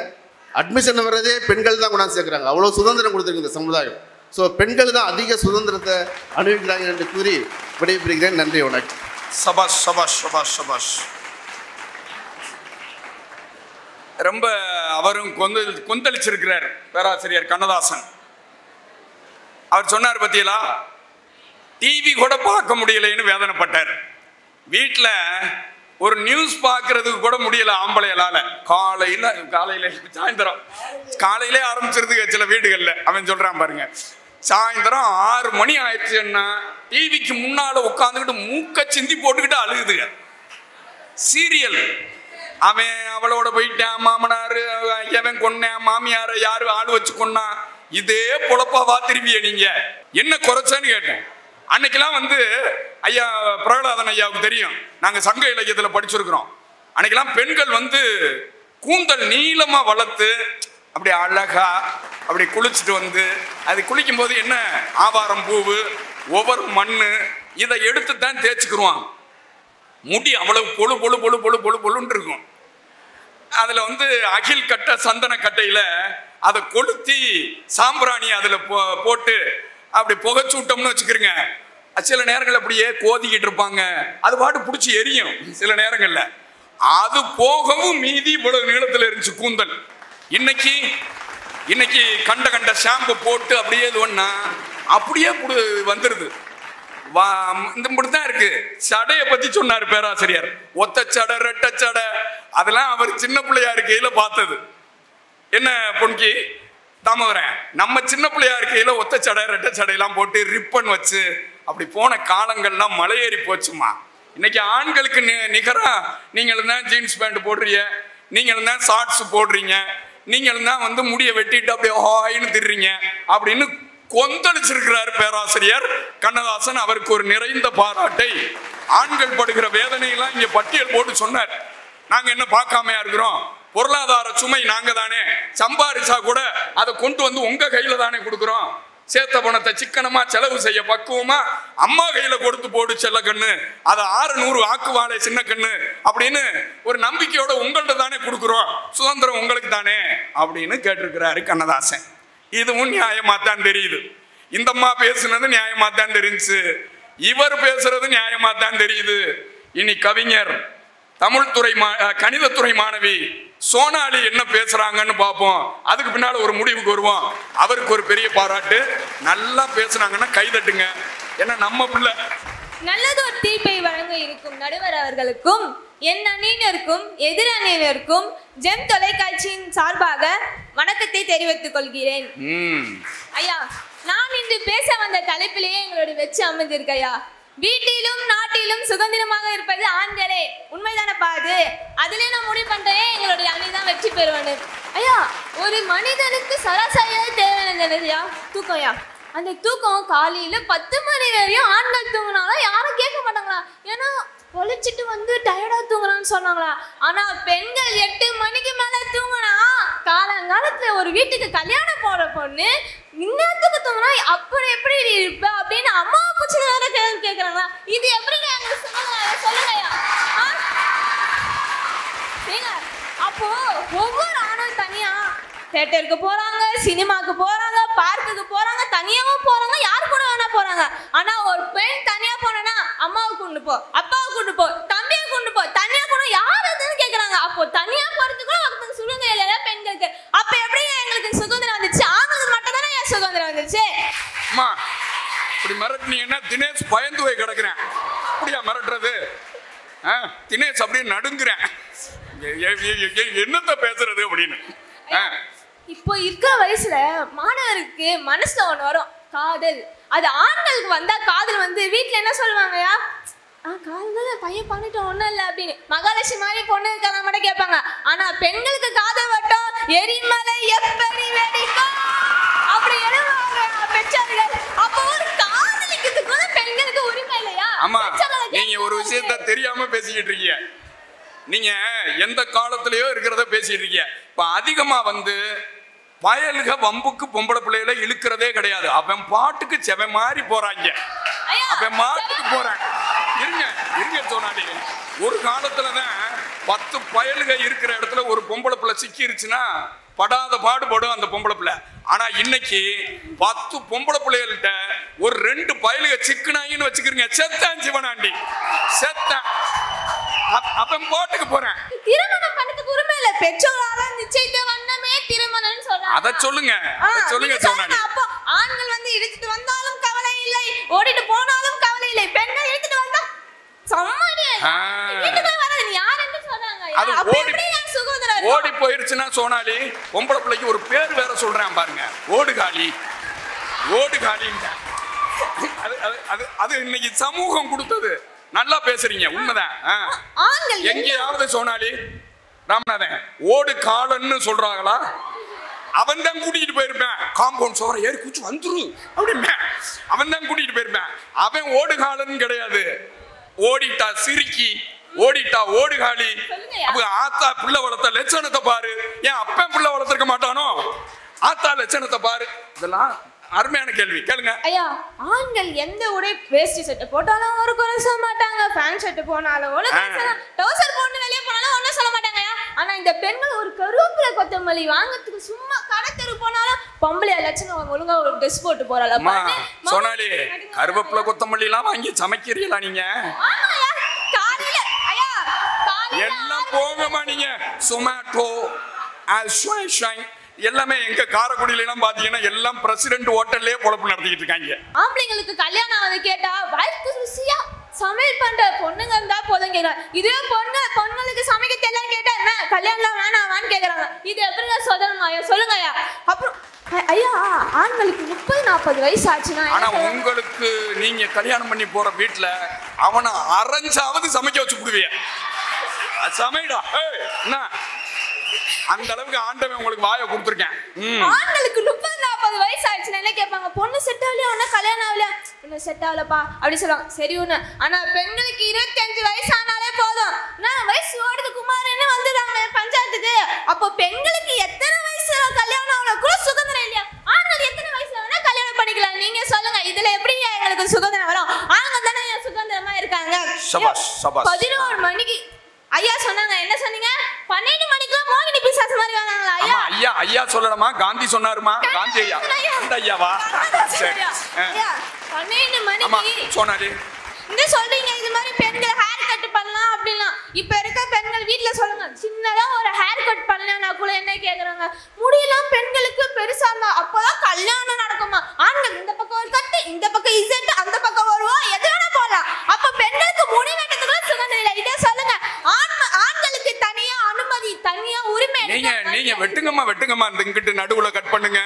அட்மிஷன் வர்றதே பெண்கள் தான் கொண்டாந்து சேர்க்குறாங்க. அவ்வளோ சுதந்திரம் கொடுத்துருக்கு இந்த சமுதாயம். ஸோ பெண்கள் தான் அதிக சுதந்திரத்தை அனுபவிக்கிறாங்க என்று கூறி விடைபெறுகிறேன். நன்றி, வணக்கம். சபாஷ் சபாஷ் சபாஷ் சபாஷ். ரொம்ப அவரும் கொந்தளிச்சிருக்கிறார் பேராசிரியர் கண்ணதாசன். அவர் சொன்னார் பத்தியலா, டிவி கூட பார்க்க முடியலைன்னு வேதனைப்பட்டார். வீட்டில் ஒரு நியூஸ் பார்க்கறதுக்கு கூட முடியல ஆம்பளையலால. காலையில் சாயந்தரம் காலையிலே ஆரம்பிச்சிருதுங்க சில வீடுகளில். அவன் சொல்கிறான் பாருங்க, சாயந்தரம் 6 மணி ஆயிடுச்சுன்னா டிவிக்கு முன்னால் உட்காந்துக்கிட்டு மூக்க சிந்தி போட்டுக்கிட்டு அழுகுதுங்க. சீரியல், அவன் அவளோட போயிட்டான், மாமனார் எவன் கொன்னேன், மாமியாரை யாரு ஆள் வச்சு கொன்னா, இதே பொழப்பாவா திரும்பிய நீங்க என்ன குறைச்சான்னு கேட்டேன். அன்னைக்கெல்லாம் வந்து ஐயா பிரகலாதன் ஐயாவுக்கு தெரியும், நாங்கள் சங்க இலக்கியத்தில் படிச்சிருக்கிறோம். அன்னைக்கெல்லாம் பெண்கள் வந்து கூந்தல் நீளமாக வளர்த்து அப்படி அழகா அப்படி குளிச்சுட்டு வந்து, அது குளிக்கும் போது என்ன ஆவாரம் பூவு ஒவ்வொரு மண்ணு இதை எடுத்து தான் தேய்ச்சிக்கிருவான். முடி அவ்வளவு பொழு பொழு பொழு பொழு பொழு பொழுன்னு இருக்கும். அதுல வந்து அகில் கட்டை சந்தன கட்டையில அதை கொளுத்தி சாம்பிராணி அதுல போட்டு அப்படி புகைச்சூட்டம்னு வச்சுக்கிறீங்க. சில நேரங்கள் அப்படியே கோதிக்கிட்டு இருப்பாங்க, அது பாட்டு பிடிச்சி எரியும். சில நேரங்கள்ல அது போகவும் மீதி இவ்வளவு நீளத்துல இருந்துச்சு கூந்தல். இன்னைக்கு கண்ட ஷாம்பு போட்டு அப்படியே இது ஒண்ணா அப்படியே வந்துருது. இந்த மட்டும்தான் இருக்கு. சடையை பத்தி சொன்னார் பேராசிரியர். ஒத்த சடை, ரெட்டை சடை, அதெல்லாம் அவர் சின்ன பிள்ளையா இருக்கையில பார்த்தது. என்ன பொன்கி தாமவரேன், நம்ம சின்ன பிள்ளையா இருக்கையில ஒத்த சடை, ரெட்டை சடையெல்லாம் போட்டு ரிப்பன் வச்சு அப்படி போன காலங்கள்லாம் மலையேறி போச்சுமா. இன்னைக்கு ஆண்களுக்கு நிகரா நீங்களும் தான் ஜீன்ஸ் பேண்ட் போடுறீங்க, நீங்களும் தான் ஷார்ட்ஸ் போடுறீங்க, நீங்களும் தான் வந்து முடியை வெட்டிட்டு அப்படியே ஹாயின்னு திடுறீங்க அப்படின்னு கொந்தளிச்சிருக்கிறார் பேராசிரியர் கண்ணதாசன். அவருக்கு ஒரு நிறைந்த பாராட்டை, ஆண்கள் படுகிற வேதனையெல்லாம் இங்க பட்டியல் போட்டு சொன்னார். நாங்க என்ன பார்க்காமையா இருக்கிறோம்? பொருளாதார சுமை நாங்க தானே, சம்பாரிச்சா கூட அதை கொண்டு வந்து உங்க கையில தானே கொடுக்குறோம். சேர்த்த பணத்தை சிக்கனமா செலவு செய்ய பக்குவமா அம்மா கையில கொடுத்து போடு செல்ல கண்ணு, அதை 600 ஆக்குவாளே சின்ன கண்ணு அப்படின்னு ஒரு நம்பிக்கையோட உங்கள்ட்ட தானே கொடுக்குறோம், சுதந்திரம் உங்களுக்கு தானே அப்படின்னு கேட்டிருக்கிறாரு கண்ணதாசன். இதுவும் நியாயமாத்தான் தெரியுது. இந்த அம்மா பேசுனது நியாயமாத்தான் தெரிஞ்சு, இவர் பேசுறது நியாயமாத்தான் தெரியுது. இனி கவிஞர், தமிழ்துறை கணிதத்துறை மாணவி சோனாலி என்ன பேசுறாங்கன்னு பார்ப்போம். அதுக்கு பின்னால ஒரு முடிவுக்கு வருவோம். அவருக்கு ஒரு பெரிய பாராட்டு. நல்லா பேசுனாங்கன்னா கைதட்டுங்க, ஏன்னா நம்ம பிள்ளை. நல்லது ஒரு தீர்ப்பை வழங்க இருக்கும் நடுவர் அவர்களுக்கும், என் அணியினருக்கும் எதிர் அணியினருக்கும் ஜெம் தொலைக்காட்சியின் சார்பாக வணக்கத்தை தெரிவித்துக் கொள்கிறேன். ஐயா, நான் இன்று பேச வந்த தலைப்பிலேயே எங்களுடைய வெற்றி அமைந்திருக்கு ஐயா. வீட்டிலும் நாட்டிலும் சுதந்திரமாக இருப்பது ஆண்களே, உண்மைதான பாது? அதுல நான் முடிவு பண்றேன் எங்களுடைய அணி தான் வெற்றி பெறுவானு. ஐயா, ஒரு மனிதனுக்கு சராசரியாக தேவையானது தூக்கம் ஐயா. அந்த தூக்கம் காலையில 10 மணி வரையும் ஆண்கள் தூங்கினாலும் யாரும் கேட்க மாட்டாங்களா, ஏன்னா பொழிச்சிட்டு வந்து டயர்டா தூங்குறான்னு சொன்னாங்களா. ஆனா பெண்கள் 8 மணிக்கு மேல தூங்கினா காலங்காலத்துல ஒரு வீட்டுக்கு கல்யாணம் போற பொண்ணு இன்னத்துக்கு தூங்கினா அப்படி எப்படி இருப்ப அப்படின்னு அம்மா பூச்சி வேற கேள்வி கேட்கறாங்களா. இது எப்படி எங்களுக்கு சொல்லுங்கய்யா. அப்போ ஒவ்வொரு ஆணும் தனியா தியேட்டருக்கு போறாங்க, சினிமாக்கு போறாங்க, பார்க்குக்கு போறாங்க, தனியாவும் போறாங்க, யாரு கூட வேணா போறாங்க. ஆனா ஒரு பெண் தனியா போனா அம்மாவை கொண்டு போ, அப்பாவை கொண்டு போ, தம்பியை கொண்டு போ, தனியா கூட யாரு எதுன்னு கேக்குறாங்க. அப்போ தனியா போறதுக்கு கூட ஒருத்தங்க சுதந்திரம் இல்லையா பெண்களுக்கு? அப்ப எப்படி எங்களுக்கு சுதந்திரம் வந்துச்சு? ஆண்களுக்கு மட்டும் தானே ஏன் சுதந்திரம் வந்துச்சு? அம்மா இப்படி மிரட்டினீங்கன்னா தினேஷ் பயந்து போய் கிடக்குறேன். அப்படியா மிரட்டுறது? தினேஷ் அப்படியே நடுங்குறேன், என்னத்த பேசுறது அப்படின்னு. இப்போ இருக்கிற வயசுல மாணவருக்கு மனசுல ஒண்ணு வரும், காதல். அது ஆண்களுக்கு வந்தா காதல் வந்து வீட்டுல என்ன சொல்லுவாங்கயா, காதல் பையன் பண்ணிட்டு ஒண்ணும் இல்ல அப்படின்னு மகாலட்சுமி மாதிரி பொண்ணு இருக்கலாம் மட்டும் கேட்பாங்க. ஆனா பெண்களுக்கு காதல் வட்டம் எரிமலை எப்படி வெடிக்கும் அப்படி எழுவாங்க பெற்றார்கள். அப்போ ஒரு காதலிக்கிறதுக்கு கூட பெண்களுக்கு உரிமை இல்லையா? ஆமா, நீங்க ஒரு விஷயத்த தெரியாம பேசிக்கிட்டு இருக்கீங்க. நீங்க எந்த காலத்திலயோ இருக்கிறத பேசிட்டு இருக்கீங்க. இப்ப அதிகமா வந்து பயல்க வம்புக்கு பொம்பளை பிள்ளைகளை இழுக்கிறதே கிடையாது. அவன் பாட்டுக்கு செவன் மாதிரி போறாங்க, அவன் மாட்டுக்கு போறாங்க. இருங்க சொன்னாலே, ஒரு காலத்துலதான் 10 பயல்க இருக்கிற இடத்துல ஒரு பொம்பளை பிள்ளை சிக்கிருச்சுன்னா படாத பாடுபடும் அந்த பொம்பளை பிள்ளை. ஆனா இன்னைக்கு 10 பொம்பளை பிள்ளைகள்கிட்ட ஒரு 2 பயலுக சிக்குனாயின்னு வச்சுக்கிறீங்க, செத்தான் சிவனாண்டி செத்தான். அப்ப போட்டுக்கு போறேன். திருமணம் பண்ணதுக்கு உரிமை இல்ல, பெற்றோரால நிச்சயித்த வண்ணமே திருமணம்னு சொல்றாங்க. அத சொல்லுங்க சொன்னாங்க. அப்போ ஆண்கள் வந்து இழுத்துட்டு வந்தாலும் கவலை இல்லை, ஓடிட்டு போனாலும் கவலை இல்லை, பெண்கள் இழுத்துட்டு வந்தா சம்மடி வீட்டுக்கு வராது. நீ யாருன்னு சொன்னாங்க? அது ஓடி போயிருச்சுன்னா சோனாலி பொம்பளை பிள்ளைக்கு ஒரு பேர் வேற சொல்றேன் பாருங்க, ஓடுகாலி. அது இன்னைக்கு சமூகம் கொடுத்தது. நல்லா பேசுறீங்க, உண்மைதான். எங்கேயாவது சோனாலி ராமநாதன் ஓடு காலன்னு சொல்றாங்களா? அவன் தான் கூட்டிட்டு போயிருப்பேன், காம்பவுண்ட் சோற ஏறி குச்சி வந்துரு அப்படிமே அவன் தான் கூட்டிட்டு போயிருப்பேன். அவன் ஓடு காலன்னு கிடையாது, ஓடிட்டா சிரிக்கி, ஓடிட்டா ஓடுகாலி. ஆத்தா பிள்ளை வளர்த்த லட்சணத்தை பாரு. ஏன் அப்பன் பிள்ளை வளர்த்திருக்க மாட்டானோ? ஆத்தா லட்சணத்தை பாரு. இதெல்லாம் அருமையான கேள்வி, கேளுங்க. ஐயா, ஆண்கள் எந்த உடை வேஷ்டி சட்டை போட்டாலும் ஒரு குறை சொல்ல மாட்டாங்க, பேண்ட் ஷர்ட் போனாலும் ஒரு குறை சொல்ல, டவுசர் போட்டு வெளியே போனாலும் ஒன்றும் சொல்ல மாட்டாங்க. ஆனா இந்த பெண்கள் ஒரு கருவேப்பிலை கொத்தமல்லி வாங்கறதுக்கு சும்மா கடை தெரு போனாலும் பொம்பளை லட்சணம் ஒழுங்கா ஒரு ட்ரெஸ் போட்டு போறாளப்பா. சோனாலி கருவேப்பிலை கொத்தமல்லி எல்லாம் வாங்கி சமைக்கிறீங்களா நீங்க? ஆமாயா, காலையில ஐயா எல்லாம் போங்கம்மா. நீங்க சொமாட்டோ எல்லாமே எங்க காரைக்குடியில எல்லாம் பாத்தீங்கன்னா எல்லாம் பிரசிடென்ட் ஹோட்டல்லே பொழப்பு நடத்திட்டு இருக்காங்க. ஆம்பளைங்களுக்கு கல்யாணம் வந்து கேட்டா வயிற்று ருசியா சமையல் பண்ற பொண்ணுங்க இருந்தா போதும் கேக்குறாங்க. இதே பொண்ணுங்களுக்கு சமைக்க தெரியலன்னு கேட்டா என்ன கல்யாணம் வேணாமான்னு கேக்குறாங்க. இது எப்படி சொல்லணுமா சொல்லுங்க ஐயா. அப்புறம் ஐயா ஆண்களுக்கு 30-40 வயசு ஆச்சுன்னா, ஆனா உங்களுக்கு நீங்க கல்யாணம் பண்ணி போற வீட்டுல அவனை அரைஞ்சாவது சமைக்க வச்சு விடுவிய. சமைடா என்ன அந்த அளவுக்கு ஆண்டவன் உங்களுக்கு வாயை கொடுத்துருக்கேன். ஆண்களுக்கு 30-40 வயசு ஆயிடுச்சுன்னா என்ன கேட்பாங்க, பொண்ணு செட் ஆகலையா, ஒன்னும் கல்யாணம் ஆகலையா, இன்னும் செட் ஆகலப்பா அப்படி சொல்லுவாங்க. சரி ஒண்ணு. ஆனா பெண்களுக்கு 25 வயசு ஆனாலே போதும், நான் வயசு ஓடுது குமாரன்னு வந்துடுறாங்க பஞ்சாயத்துக்கு. அப்போ பெண்களுக்கு எத்தனை வயசு கல்யாணம் ஆகல கூட சுதந்திரம் இல்லையா? ஆண்கள் எத்தனை வயசுல வேணா கல்யாணம் பண்ணிக்கலாம். நீங்க சொல்லுங்க, இதுல எப்படி எங்களுக்கு சுதந்திரம் வரும்? ஆண்கள் தானே சுதந்திரமா இருக்காங்க. 11 மணிக்கு ஐயா சொன்னாங்க. என்ன சொன்னீங்க? 12 மணிக்கு மோகினி பிசாசு மாதிரி வந்தாங்களா ஐயா? ஐயா ஐயா சொல்லணுமா? காந்தி சொன்னாருமா? காந்தி ஐயா அந்த ஐயாவா? சரி ஐயா 12 மணிக்கு சொன்னாரு. இந்த சொல்றீங்க இது மாதிரி பெண்கள் ஹேர் கட் பண்ணலாம் அப்படிலாம். இப்ப இருக்க பெண்கள் வீட்ல சொல்லுங்க, சின்னதா ஒரு ஹேர் கட் பண்ணலன்னா கூட என்ன கேக்குறாங்க, முடியெல்லாம் பெண்களுக்கு பெருசா இருந்தா அப்பதான் கல்யாணம் நடக்குமா? ஆண்கள் இந்த பக்கம் ஒரு கட்டு, இந்த பக்கம் இசட், அந்த பக்கம் வருவோம், எது வேணா போலாம். அப்ப பெண்களுக்கு முடி வெட்டத்துக்குள்ள சுதந்திரம் இல்லை. இதே சொல்லுங்க, ஆண்களுக்கு தனியா அனுமதி, தனியா உரிமை. நீங்க வெட்டுங்கம்மா இந்த இங்கிட்டு நடுவுல கட் பண்ணுங்க,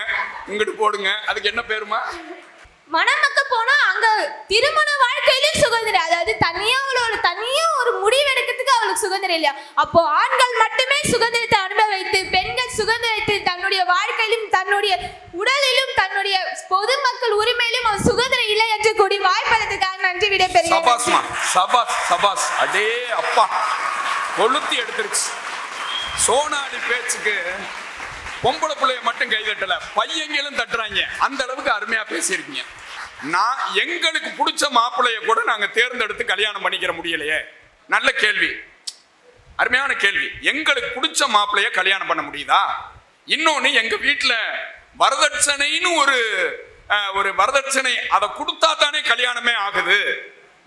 இங்கிட்டு போடுங்க. அதுக்கு என்ன பேருமா? மணமக்க போனா அங்க திருமண வாழ்க்கையிலும் சுதந்திரம், அதாவது தனியா ஒரு முடிவு எடுக்கிறதுக்கு அவளுக்கு சுதந்திரம் இல்லையா? அப்போ ஆண்கள் மட்டுமே சுதந்திரத்தை அனுபவித்து பெண்கள் சுதந்திரத்தை தன்னுடைய வாழ்க்கையிலும் தன்னுடைய உடலிலும் தன்னுடைய பொதுமக்கள் உரிமையிலும் அவர் சுதந்திரம் இல்லை என்று கூடி வாய்ப்பளித்ததுக்காக நன்றி விடைபெறுகிறேன். சபாஸ்மா, சபாஸ் சபாஸ். அடே அப்பா கொளுத்தி எடுத்துருச்சு. சோனாலி பேச்சுக்கு பொம்பளை பிள்ளைய மட்டும் கைதட்டல, பையங்களும் தட்டுறாங்க. அந்த அளவுக்கு அருமையா பேசியிருக்கீங்க. நான் எங்களுக்கு பிடிச்ச மாப்பிள்ளைய கூட நாங்க தேர்ந்தெடுத்து கல்யாணம் பண்ணிக்கிற முடியலையே. நல்ல கேள்வி, அருமையான கேள்வி. எங்களுக்கு பிடிச்ச மாப்பிள்ளைய கல்யாணம் பண்ண முடியுதா? இன்னொன்னு, எங்க வீட்டுல வரதட்சணைன்னு ஒரு வரதட்சணை அதை கொடுத்தா தானே கல்யாணமே ஆகுது.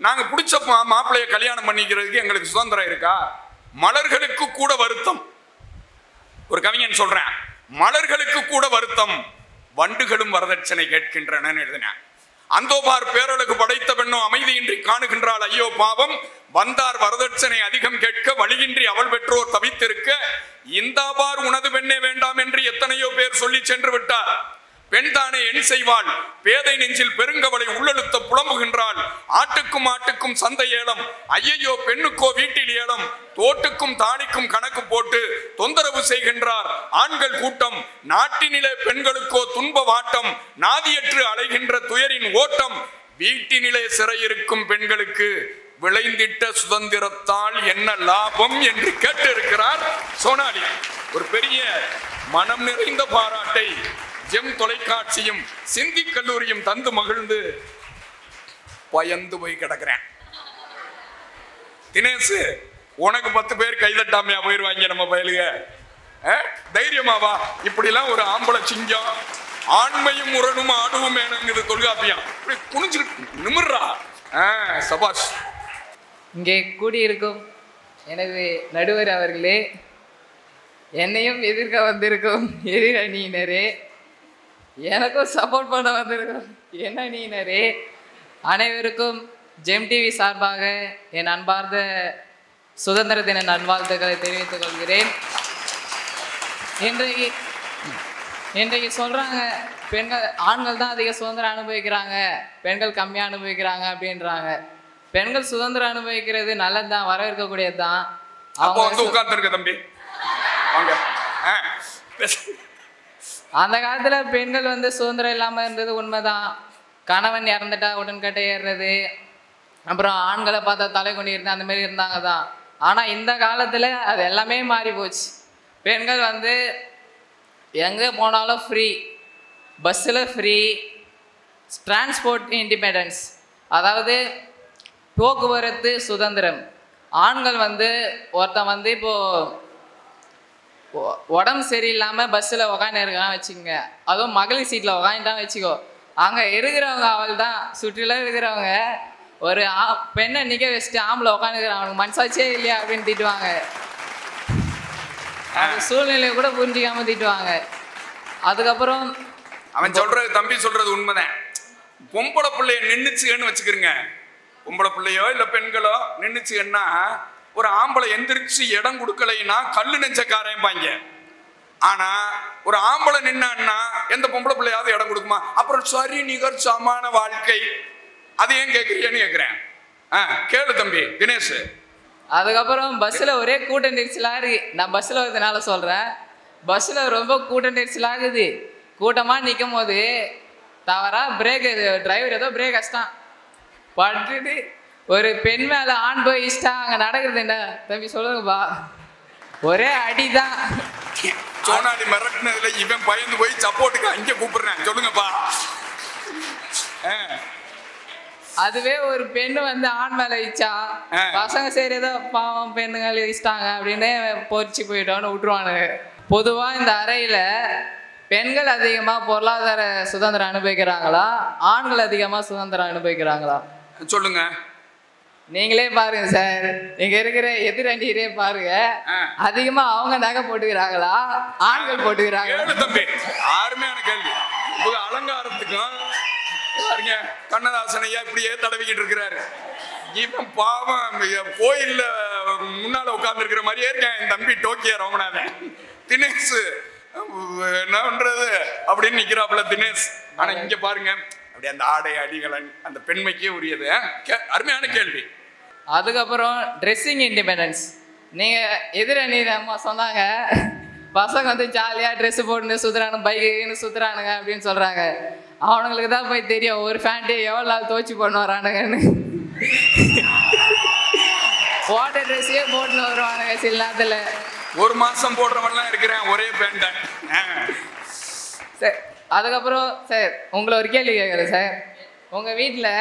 நாங்க பிடிச்ச மாப்பிள்ளைய கல்யாணம் பண்ணிக்கிறதுக்கு எங்களுக்கு சுதந்திரம் இருக்கா? மலர்களுக்கு கூட வருத்தம். ஒரு கவிஞன் சொல்றேன், மலர்களுக்கு கூட வருத்தம், வண்டுகளும் வரதட்சணை கேட்கின்றன எழுதினேன். அந்தோபார் பேரழகு படைத்த பெண்ணோ அமைதியின்றி காணுகின்றாள் ஐயோ பாவம், வந்தார் வரதட்சணை அதிகம் கேட்க வழியின்றி அவள் பெற்றோர் தவித்திருக்க, இந்தாபார் உனது பெண்ணே வேண்டாம் என்று எத்தனையோ பேர் சொல்லி சென்று விட்டார். பெண் தானே என் செய்வாள், பேதை நெஞ்சில் பெருங்கவளை உள்ளெழுத்த புலம்புகின்றாள். ஆட்டுக்கும் சந்தை ஏலம், ஐயையோ பெண்ணுக்கோ வீட்டில் ஏலம், தோட்டுக்கும் தானிக்கும் கணக்கு போட்டு தொந்தரவு செய்கின்றார் ஆண்கள் கூட்டம். நாட்டினிலே பெண்களுக்கோ துன்ப வாட்டம், நாதியற்று அலைகின்ற துயரின் ஓட்டம். வீட்டினிலே சிறையிருக்கும் பெண்களுக்கு விளைந்திட்ட சுதந்திரத்தால் என்ன லாபம் என்று கேட்டு இருக்கிறார் சோனாலி. ஒரு பெரிய மனம் நிறைந்த பாராட்டை ஜெம் தொலைக்காட்சியும் சிந்தி கல்லூரியும் தந்து மகிழ்ந்து பயந்து போய் கிடக்கிறேன். தினேஷ், உனக்கு 10 பேர் கைதட்டாமையா போயிருவாங்க நம்ம பயலுக. தைரியமாவா? இப்படிலாம் ஒரு ஆம்பளை சிங்கம், ஆண்மையும் முரணும் ஆடுவும் வேணுங்குது தொல்காப்பியம். இப்படி குனிஞ்சுக்கிட்டு நிமிர்றா. சபாஷ். இங்கே கூடியிருக்கும் எனது நடுவர் அவர்களே, என்னையும் எதிர்க்க வந்திருக்கும் எதிர் அணியினரே, எனக்கும் சப்போர்ட் பண்ண வந்திருக்கும் என் அணியினரே, அனைவருக்கும் ஜெம் டிவி சார்பாக என் அன்பார்ந்த சுதந்திர தின நல்வாழ்த்துக்களை தெரிவித்துக் கொள்கிறேன். இன்றைக்கு சொல்கிறாங்க ஆண்கள் தான் அதிக சுதந்திரம் அனுபவிக்கிறாங்க, பெண்கள் கம்மியாக அனுபவிக்கிறாங்க அப்படின்றாங்க. பெண்கள் சுதந்திரம் அனுபவிக்கிறது நல்லது தான், வரவேற்கக்கூடியது தான். அவங்க உட்கார்ந்துருக்க தம்பி வாங்க. அந்த காலத்தில் பெண்கள் சுதந்திரம் இல்லாமல் இருந்தது உண்மைதான். கணவன் இறந்துட்டா உடன்கட்டை ஏறுறது, அப்புறம் ஆண்களை பார்த்தா தலை கொண்டு இருந்தேன், அந்த மாதிரி இருந்தாங்க தான். ஆனால் இந்த காலத்தில் அது எல்லாமே மாறி போச்சு. பெண்கள் எங்கே போனாலும் ஃப்ரீ, பஸ்ஸில் ஃப்ரீ, டிரான்ஸ்போர்ட் இண்டிபெண்டன்ஸ், அதாவது போக்குவரத்து சுதந்திரம். ஆண்கள் ஒருத்தன் இப்போது உடம்பு சரியில்லாமல் பஸ்ஸில் உக்காந்து இருக்கான் வச்சுக்கோங்க, அதுவும் மகளிர் சீட்டில் உக்காந்துட்டான் வச்சுக்கோ, அங்கே இருக்கிறவங்க அவள் தான் சுற்றிலாம் இருக்கிறவங்க ஒரு பெண்ணை நிற்க வச்சுட்டு ஆம்பளை உட்காந்துக்கிறான், அவனுக்கு மனசாச்சே இல்லையா அப்படின்னு திட்டுவாங்க. அந்த சூழ்நிலையை கூட புரிஞ்சிக்காம திட்டுவாங்க. அதுக்கப்புறம் அவன் சொல்றது, தம்பி சொல்றது உண்மைதான். பொம்பளை பிள்ளைய நின்றுச்சுன்னு வச்சுக்கிறீங்க, பொம்பளை பிள்ளையோ இல்லை பெண்களோ நின்றுச்சுன்னா ஒரு ஆம்பளை எந்திரிச்சு இடம் கொடுக்கலைன்னா கல்லு நெஞ்சக்காரேன்பாங்க. ஆனா ஒரு ஆம்பளை நின்னான்னா எந்த பொம்பளை பிள்ளையாவது இடம் கொடுக்குமா? அப்புறம் சரி நிகர் சமான வாழ்க்கை, அது ஏன் கேட்குறியன்னு கேட்குறேன். கேளு தம்பி தினேஷ். அதுக்கப்புறம் பஸ்ஸில் ஒரே கூட்ட நெரிசலாக இருக்கு. நான் பஸ்ஸில் வரதுனால சொல்கிறேன், பஸ்ஸில் ரொம்ப கூட்ட நெரிசலாகுது. கூட்டமாக நிற்கும் போது தவறாக பிரேக், டிரைவர் ஏதோ பிரேக் அடிச்சிட்டான், பட்டுட்டு ஒரு பெண் மேலே ஆண் போய் இஷ்டா. அங்கே நடக்கிறது என்ன தம்பி சொல்லுங்கப்பா, ஒரே அடிதான். சோனாடி மிரட்டினதுல இவன் பயந்து போய் சப்போர்ட்டுக்கு அங்கே கூப்பிடுறேன், சொல்லுங்கப்பா. அதுவே ஒரு பெண்ணு வந்து ஆண் மேலே இச்சா, பசங்க சரி ஏதோ பாவம் பெண்ணுங்கள் இஷ்டாங்க அப்படின்னு பொறிச்சு போயிட்டோன்னு விட்டுருவானுங்க. பொதுவாக இந்த அறையில் பெண்கள் அதிகமாக பொருளாதார சுதந்திரம் அனுபவிக்கிறாங்களா, ஆண்கள் அதிகமாக சுதந்திரம் அனுபவிக்கிறாங்களா? சொல்லுங்க. நீங்களே பாருங்க சார், இங்க இருக்கிற எதிரணியரே பாருங்க, அதிகமா அவங்க நகை போட்டுக்கிறாங்களா, ஆண்கள் போட்டுக்கிறாங்க? தம்பி அருமையான கேள்வி. அலங்காரத்துக்கும் பாருங்க, கண்ணதாசனையா இப்படியே தடவிக்கிட்டு இருக்கிறாரு. இவன் பாவம் கோயில்ல முன்னால உட்கார்ந்து இருக்கிற மாதிரியே இருக்கேன் என் தம்பி டோக்கியா ரமணாதன். தினேஷ் என்ன பண்றது அப்படின்னு நிக்கிறாப்புல தினேஷ். ஆனா இங்க பாருங்க, அப்படி அந்த ஆடை அடிகளன் அந்த பெண்மைக்கே உரியது. அருமையான கேள்வி. அதுக்கப்புறம் ட்ரெஸ்ஸிங் இண்டிபெண்டன்ஸ். நீங்கள் எதிரணி நம்ம சொன்னாங்க, பசங்க வந்து ஜாலியாக ட்ரெஸ்ஸு போட்டுன்னு சுற்றுறானு, பைக்குன்னு சுற்றுறானுங்க அப்படின்னு சொல்கிறாங்க. அவனுங்களுக்கு தான் போய் தெரியும் ஒரு ஃபேண்ட்டு எவ்வளோ நாள் துவச்சி போடணும் வரானுங்கன்னு. போட்ட ட்ரெஸ்ஸே போட்டுன்னு வருவானுங்க சில நேரத்தில். ஒரு மாதம் போடுறவன்லாம் இருக்கிறேன் ஒரே பேண்ட்டை. சார் அதுக்கப்புறம் சார் உங்களை ஒரு கேள்வி கேட்குறேன் சார், உங்கள் வீட்டில்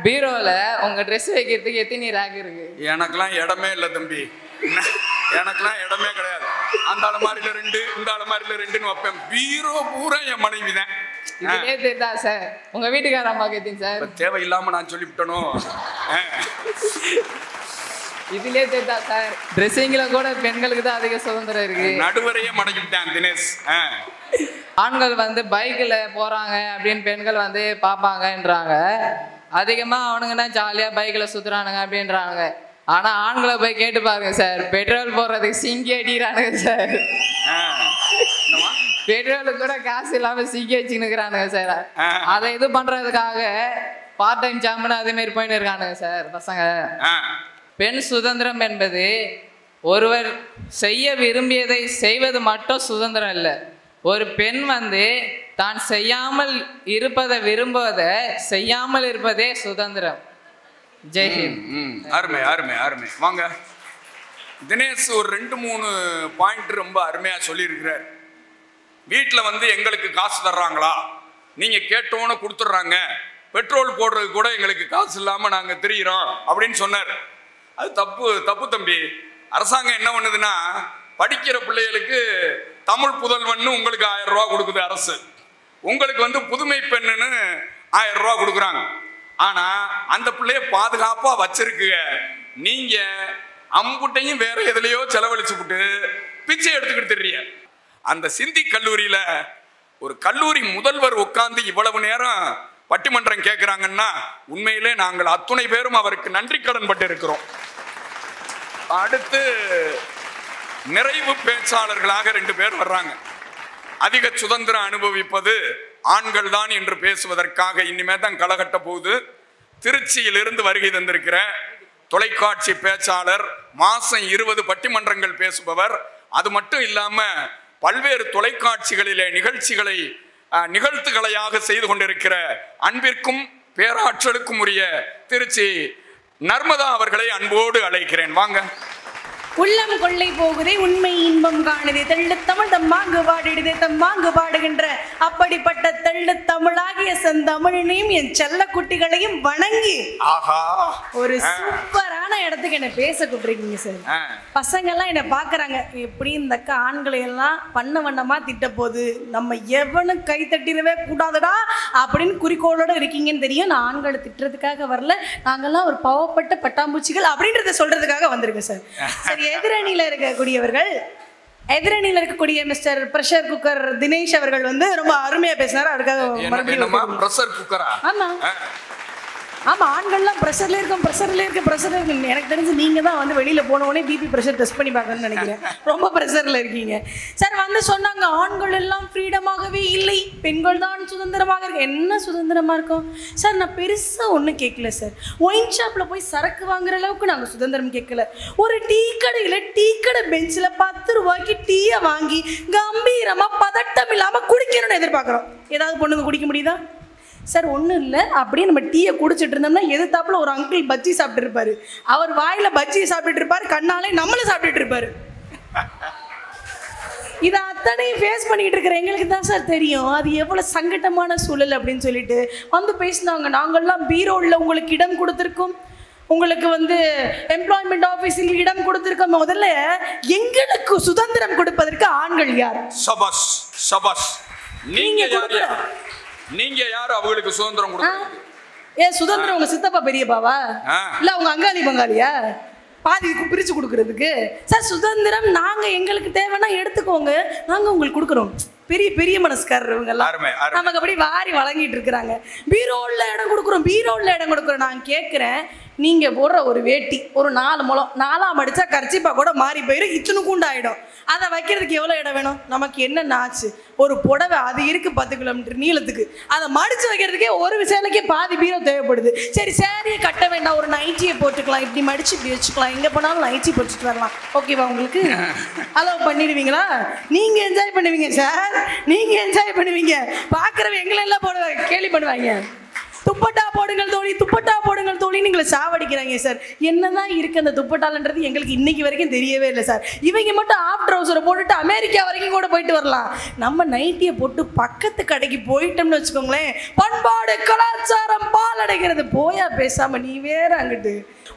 பீரோவில் உங்கள் ட்ரெஸ் வைக்கிறதுக்கு எத்தனை ரேக் இருக்கு? எனக்கெல்லாம் இடமே இல்லை தம்பி, எனக்கெல்லாம் இடமே கிடையாது. அந்த அலமாரியில் 2, இந்த அலமாரியில் 2ன்னு வைப்பேன். பீரோ பூரா என் மனைவி தான். இதுலேயே தெரியுதா சார் உங்கள் வீட்டுக்கார அம்மா கேட்டீங்க சார்? தேவையில்லாமல் நான் சொல்லிவிட்டனும். இதுலேயே தெரியுதா சார் ட்ரெஸ்ஸிங்கில் கூட பெண்களுக்கு தான் அதிக சுதந்திரம் இருக்கு. நடுவரையே மடக்கிவிட்டேன் தினேஷ். ஆண்கள் வந்து பைக்கில் போகிறாங்க அப்படின்னு பெண்கள் வந்து பார்ப்பாங்கன்றாங்க. அதிகமாக அவனுங்கன்னா ஜாலியாக பைக்கில் சுற்றுறானுங்க அப்படின்றானுங்க. ஆனால் ஆண்களை போய் கேட்டு பாருங்க சார், பெட்ரோல் போடுறதுக்கு சிங்கி அடிக்கிறானுங்க சார். பெட்ரோலுக்கு கூட காசு இல்லாமல் சிங்கி வச்சுன்னுக்கிறானுங்க சார். அதை இது பண்ணுறதுக்காக பார்ட் டைம் ஜாம்னு அதேமாரி போயின்னு இருக்கானுங்க சார் பசங்க. பெண் சுதந்திரம் என்பது ஒருவர் செய்ய விரும்பியதை செய்வது மட்டும் சுதந்திரம் இல்லை. ஒரு பெண் வந்து தான் செய்யாமல் இருப்பதை விரும்புவதை செய்யாமல் இருப்பதே சுதந்திரம். ஜெய்ஹிந்த். அருமை அருமை அருமை. வாங்க தினேஷ் ஒரு 2-3 பாயிண்ட் ரொம்ப அருமையா சொல்லியிருக்கிறார். வீட்டில் வந்து எங்களுக்கு காசு தர்றாங்களா, நீங்க கேட்டோன்னு கொடுத்துட்றாங்க, பெட்ரோல் போடுறது கூட எங்களுக்கு காசு இல்லாமல் நாங்கள் திரியிறோம் அப்படின்னு சொன்னார். அது தப்பு தப்பு தம்பி. அரசாங்கம் என்ன பண்ணுதுன்னா, படிக்கிற பிள்ளைகளுக்கு தமிழ் புதல்வன்னு உங்களுக்கு 1000 ரூபா கொடுக்குது அரசு, உங்களுக்கு வந்து புதுமை பெண்ணுன்னு 1000 ரூபா கொடுக்குறாங்க. ஆனா அந்த பிள்ளைய பாதுகாப்பா வச்சிருக்குங்க. நீங்க அம்புட்டையும் வேற எதுலையோ செலவழிச்சுட்டு பிச்சை எடுத்துக்கிட்டு தெரிய. அந்த சிந்தி கல்லூரியில ஒரு கல்லூரி முதல்வர் உட்கார்ந்து இவ்வளவு நேரம் பட்டிமன்றம் கேட்கிறாங்கன்னா உண்மையிலே நாங்கள் அத்துணை பேரும் அவருக்கு நன்றி கடன் பட்டு இருக்கிறோம். அடுத்து நிறைவு பேச்சாளர்களாக 2 பேர் வர்றாங்க. அதிக சுதந்திரம் அனுபவிப்பது ஆண்கள் தான் என்று பேசுவதற்காக இனிமே தான் களகட்ட போகுது. திருச்சியிலிருந்து வருகை தந்திருக்கிற தொலைக்காட்சி பேச்சாளர், மாசம் 20 பட்டிமன்றங்கள் பேசுபவர், அது மட்டும் இல்லாம பல்வேறு தொலைக்காட்சிகளிலே நிகழ்ச்சிகளை நிகழ்த்துகளையாக செய்து கொண்டிருக்கிற அன்பிற்கும் பேராற்றலுக்கும் உரிய திருச்சி நர்மதா அவர்களை அன்போடு அழைக்கிறேன். வாங்க. உள்ளம் கொள்ளை போகுதே உண்மை இன்பம் காணுதே தெள்ளு தமிழ் தம்மாங்கு பாடிடுதே தம்மாங்கு பாடுகின்ற அப்படிப்பட்ட தெள்ளு தமிழாகிய செந்தமிழையும் என் செல்ல குட்டிகளையும் வணங்கி ஒரு சூப்பரான இடத்துக்கு என்ன பேச கூப்பிட்டுருக்கீங்க சார். பசங்க எல்லாம் என்ன பாக்குறாங்க, எப்படி இந்த அக்கா ஆண்களை எல்லாம் பண்ண வண்ணமா திட்ட போது நம்ம எவனும் கை தட்டிடவே கூடாதுடா அப்படின்னு குறிக்கோளோட இருக்கீங்கன்னு தெரியும். நான் ஆண்களை திட்டுறதுக்காக வரல, நாங்கெல்லாம் ஒரு பாவப்பட்ட பட்டாம்பூச்சிகள் அப்படின்றத சொல்றதுக்காக வந்திருக்கேன் சார். சரி, எதிரணியில இருக்கக்கூடிய மிஸ்டர் பிரஷர் குக்கர் தினேஷ் அவர்கள் வந்து ரொம்ப அருமையா பேசினார். அவருக்காக ஆமா, ஆண்கள்லாம் ப்ரெஷர்ல இருக்கு. எனக்கு தெரிஞ்சு நீங்க தான் வந்து வெளியில போன உடனே பிபி ப்ரெஷர் டெஸ்ட் பண்ணி பார்க்கணும்னு நினைக்கிறேன். ரொம்ப ப்ரெஷர்ல இருக்கீங்க சார். வந்து சொன்னாங்க ஆண்கள் எல்லாம் ஃப்ரீடமாகவே இல்லை, பெண்கள் தான் சுதந்திரமாக இருக்கு. என்ன சுதந்திரமா இருக்கும் சார்? நான் பெருசா ஒன்றும் கேட்கல சார். ஒயின் ஷாப்ல போய் சரக்கு வாங்குற அளவுக்கு நாங்கள் சுதந்திரம் கேட்கல. ஒரு டீ கடை பெஞ்சில் 10 ரூபாய்க்கு டீயை வாங்கி கம்பீரமா பதட்டம் இல்லாம குடிக்கணும்னு எதிர்பார்க்குறோம். ஏதாவது பொண்ணுங்க குடிக்க முடியுதா சார்? ஒன்றும் இல்லை. அப்படியே நம்ம டீயை குடிச்சிட்டு இருந்தோம்னா எதிர்த்தாப்புல ஒரு அங்கிள் பஜ்ஜி சாப்பிட்டு இருப்பாரு. அவர் வாயில பஜ்ஜி சாப்பிட்டுட்டு இருப்பாரு, கண்ணாலே நம்மளும் சாப்பிட்டுட்டு இருப்பாரு. இதை அத்தனையும் ஃபேஸ் பண்ணிட்டு இருக்கிற எங்களுக்கு தான் சார் தெரியும் அது எவ்வளோ சங்கட்டமான சூழல் அப்படின்னு சொல்லிட்டு வந்து பேசினாங்க. நாங்கள்லாம் பீரோவில் உங்களுக்கு இடம் கொடுத்துருக்கோம், உங்களுக்கு வந்து எம்ப்ளாய்மெண்ட் ஆஃபீஸில் இடம் கொடுத்துருக்கோம். முதல்ல எங்களுக்கு சுதந்திரம் கொடுப்பதற்கு ஆண்கள் யார்? சபாஷ் சபாஷ். நீங்க யாரு அவங்களுக்கு சுதந்திரம் கொடுக்கறது? ஏன் சுதந்திரம் உங்க சித்தப்பா பெரியப்பாவா இல்ல உங்க அங்காளி பங்காளியா பாதி பிரிச்சு கொடுக்கறதுக்கு? சார் சுதந்திரம் நாங்க எங்களுக்கு தேவைன்னா எடுத்துக்கோங்க, நாங்க உங்களுக்கு கொடுக்குறோம். பெரிய பெரிய மனசுக்காரர் இவங்க எல்லாம் நமக்கு அப்படி வாரி வழங்கிட்டு இருக்கிறாங்க. பீரோல இடம் கொடுக்குறோம். நான் கேட்கிறேன், நீங்க போடுற ஒரு வேட்டி ஒரு 4 முழம் 4ஆம் அடிச்சா கர்ச்சிப்பா கூட மாறி போயிடும், இத்தனை கூண்டாயிடும். அதை வைக்கிறதுக்கு எவ்வளோ இடம் வேணும்? நமக்கு என்ன ஆச்சு? ஒரு புடவை அது இருக்கு 10 கிலோமீட்டர் நீளத்துக்கு, அதை மடிச்சு வைக்கிறதுக்கே ஒரு சேலைக்கே பாதி பீரோ தேவைப்படுது. சரி, சேரியை கட்ட வேண்டாம், ஒரு நைட்டியை போட்டுக்கலாம், இப்படி மடிச்சு இப்படி வச்சுக்கலாம், எங்கே போனாலும் நைட்டி போட்டுட்டு வரலாம். ஓகேவா உங்களுக்கு? அலோவ் பண்ணிடுவீங்களா? நீங்க என்ஜாய் பண்ணுவீங்க சார், நீங்க என்ஜாய் பண்ணுவீங்க. பார்க்குறவங்க எங்களெல்லாம் போடுவாங்க, கேலி பண்ணுவாங்க. துப்பட்டா போடுங்கள் தோழி நீங்களை சாவடிக்கிறாங்க சார். என்னதான் இருக்கு அந்த துப்பட்டாலன்றது எங்களுக்கு இன்னைக்கு வரைக்கும் தெரியவே இல்லை சார். இவங்க மட்டும் ஆஃப் ட்ரவுசரை போட்டுட்டு அமெரிக்கா வரைக்கும் கூட போயிட்டு வரலாம். நம்ம நைட்டியை போட்டு பக்கத்து கடைக்கு போயிட்டோம்னு வச்சுக்கோங்களேன், பண்பாடு கலாச்சாரம் பால் அடைகிறது. போயா பேசாம நீ வேற அங்கிட்டு.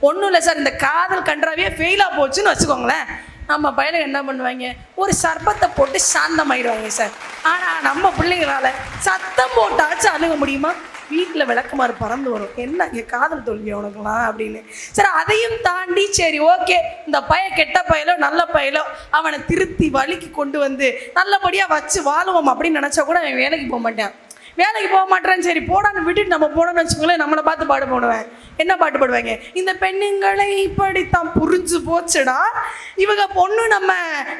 ஒன்றும் இல்லை சார், இந்த காதல் கன்றாவே ஃபெயிலாக போச்சுன்னு வச்சுக்கோங்களேன், நம்ம பையனுக்கு என்ன பண்ணுவாங்க, ஒரு சர்பத்தை போட்டு சாந்தமாயிடுவாங்க சார். ஆனால் நம்ம பிள்ளைங்களால சத்தம் போட்டாச்சும் அணுக முடியுமா? வீட்டில் விளக்குமாறு பறந்து வரும், என்ன இங்கே காதல் தோல்வி உனக்குலாம் அப்படின்னு. சரி, அதையும் தாண்டி சரி ஓகே, இந்த கெட்ட பயலோ நல்ல பயலோ அவனை திருத்தி வழிக்கு கொண்டு வந்து நல்லபடியாக வச்சு வாழுவோம் அப்படின்னு நினச்சா கூட அவன் வேலைக்கு போக மாட்டேறேன்னு சரி போடான்னு விட்டுட்டு நம்ம போனோம்னு வச்சுக்கோங்களேன், நம்மளை பார்த்து பாட்டு போடுவேன். என்ன பாட்டு பாடுவாங்க? இந்த பெண்ணுங்களை இப்படித்தான் புரிஞ்சு போச்சுடா, இவங்க பொண்ணு நம்ம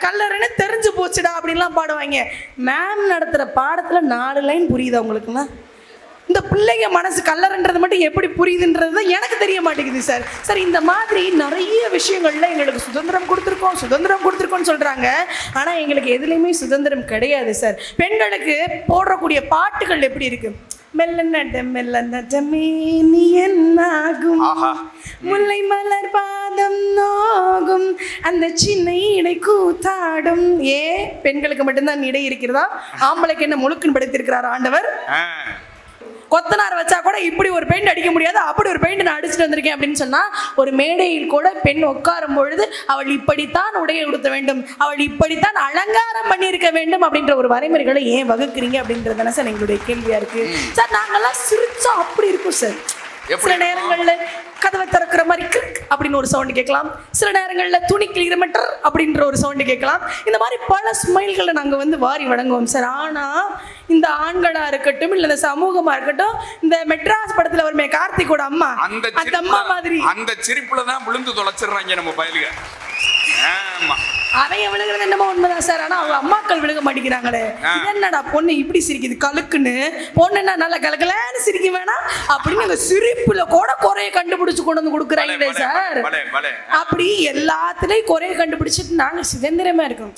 கல்லறைன்னு தெரிஞ்சு போச்சுடா அப்படின்லாம் பாடுவாங்க. மேம் நடத்துகிற பாடத்தில் 4 லைன் புரியுது அவங்களுக்குலாம். இந்த பிள்ளைங்க மனசு கல்லறன்றது மட்டும் எப்படி புரியுதுன்றது தான் எனக்கு தெரிய மாட்டேங்குது சார். சார், இந்த மாதிரி நிறைய விஷயங்கள்ல எங்களுக்கு சுதந்திரம் கொடுத்துருக்கோம்னு சொல்றாங்க. ஆனால் எங்களுக்கு எதுலையுமே சுதந்திரம் கிடையாது சார். பெண்களுக்கு போடக்கூடிய பாட்டுகள் எப்படி இருக்கு? மெல்ல நட்டமே நீ என்னாகும், முல்லை மலர் பாதம் நோகும், அந்த சின்ன இடை கூத்தாடும். பெண்களுக்கு மட்டும்தான் இடை இருக்கிறதா? ஆம்பளைக்கு என்ன முழுக்குன்னு படைத்திருக்கிறார் ஆண்டவர்? கொத்தனார் வச்சா கூட இப்படி ஒரு பெயிண்ட் அடிக்க முடியாது, அப்படி ஒரு பெயிண்ட் நான் அடிச்சுட்டு வந்திருக்கேன் அப்படின்னு சொன்னா, ஒரு மேடையில் கூட பெண் உட்காரும் பொழுது அவள் இப்படித்தான் உடையை உடுத்த வேண்டும், அவள் இப்படித்தான் அலங்காரம் பண்ணியிருக்க வேண்டும் அப்படின்ற ஒரு வரைமுறைகளை ஏன் வகுக்கிறீங்க அப்படின்றது தானே சார் எங்களுடைய கேள்வியா இருக்கு. சார், நாங்கெல்லாம் சிரிச்சா அப்படி இருக்கும் சார். சில நேரங்கள்ல கதவை திறக்கிற மாதிரி கிரிக் அப்படின்னு ஒரு சவுண்டு கேட்கலாம், சில நேரங்களில் துணி கிளிகிற மெட்டர் அப்படின்ற ஒரு சவுண்டு கேட்கலாம். இந்த மாதிரி பல ஸ்மைல்களை நாங்கள் வந்து வாரி வழங்குவோம் சார். ஆனால் இந்த ஆண்களாக இருக்கட்டும் இல்லை இந்த சமூகமாக இருக்கட்டும், இந்த மெட்ராஸ் படத்தில் வருமே கார்த்திகோட அம்மா, அந்த அம்மா மாதிரி அந்த சிரிப்புல தான் விழுந்து தொலைச்சிடுறாங்க நம்ம பயலுக. அவங்க விழுகிறது என்னமோ உண்மைதான் சார். ஆனால் அவங்க அம்மாக்கள் விழுக மாட்டேங்கிறாங்களே. என்னடா பொண்ணு இப்படி சிரிக்குது கலுக்குன்னு, பொண்ணுன்னா நல்லா கலக்கலன்னு சிரிக்க வேணாம் அப்படின்னு அந்த சிரிப்புல கூட குறைய கண்டுபிடிச்சு கொண்டு வந்து கொடுக்குறாங்களே சார். அப்படி எல்லாத்துலயும் குறைய கண்டுபிடிச்சிட்டு நாங்கள் சுதந்திரமா இருக்கோம்,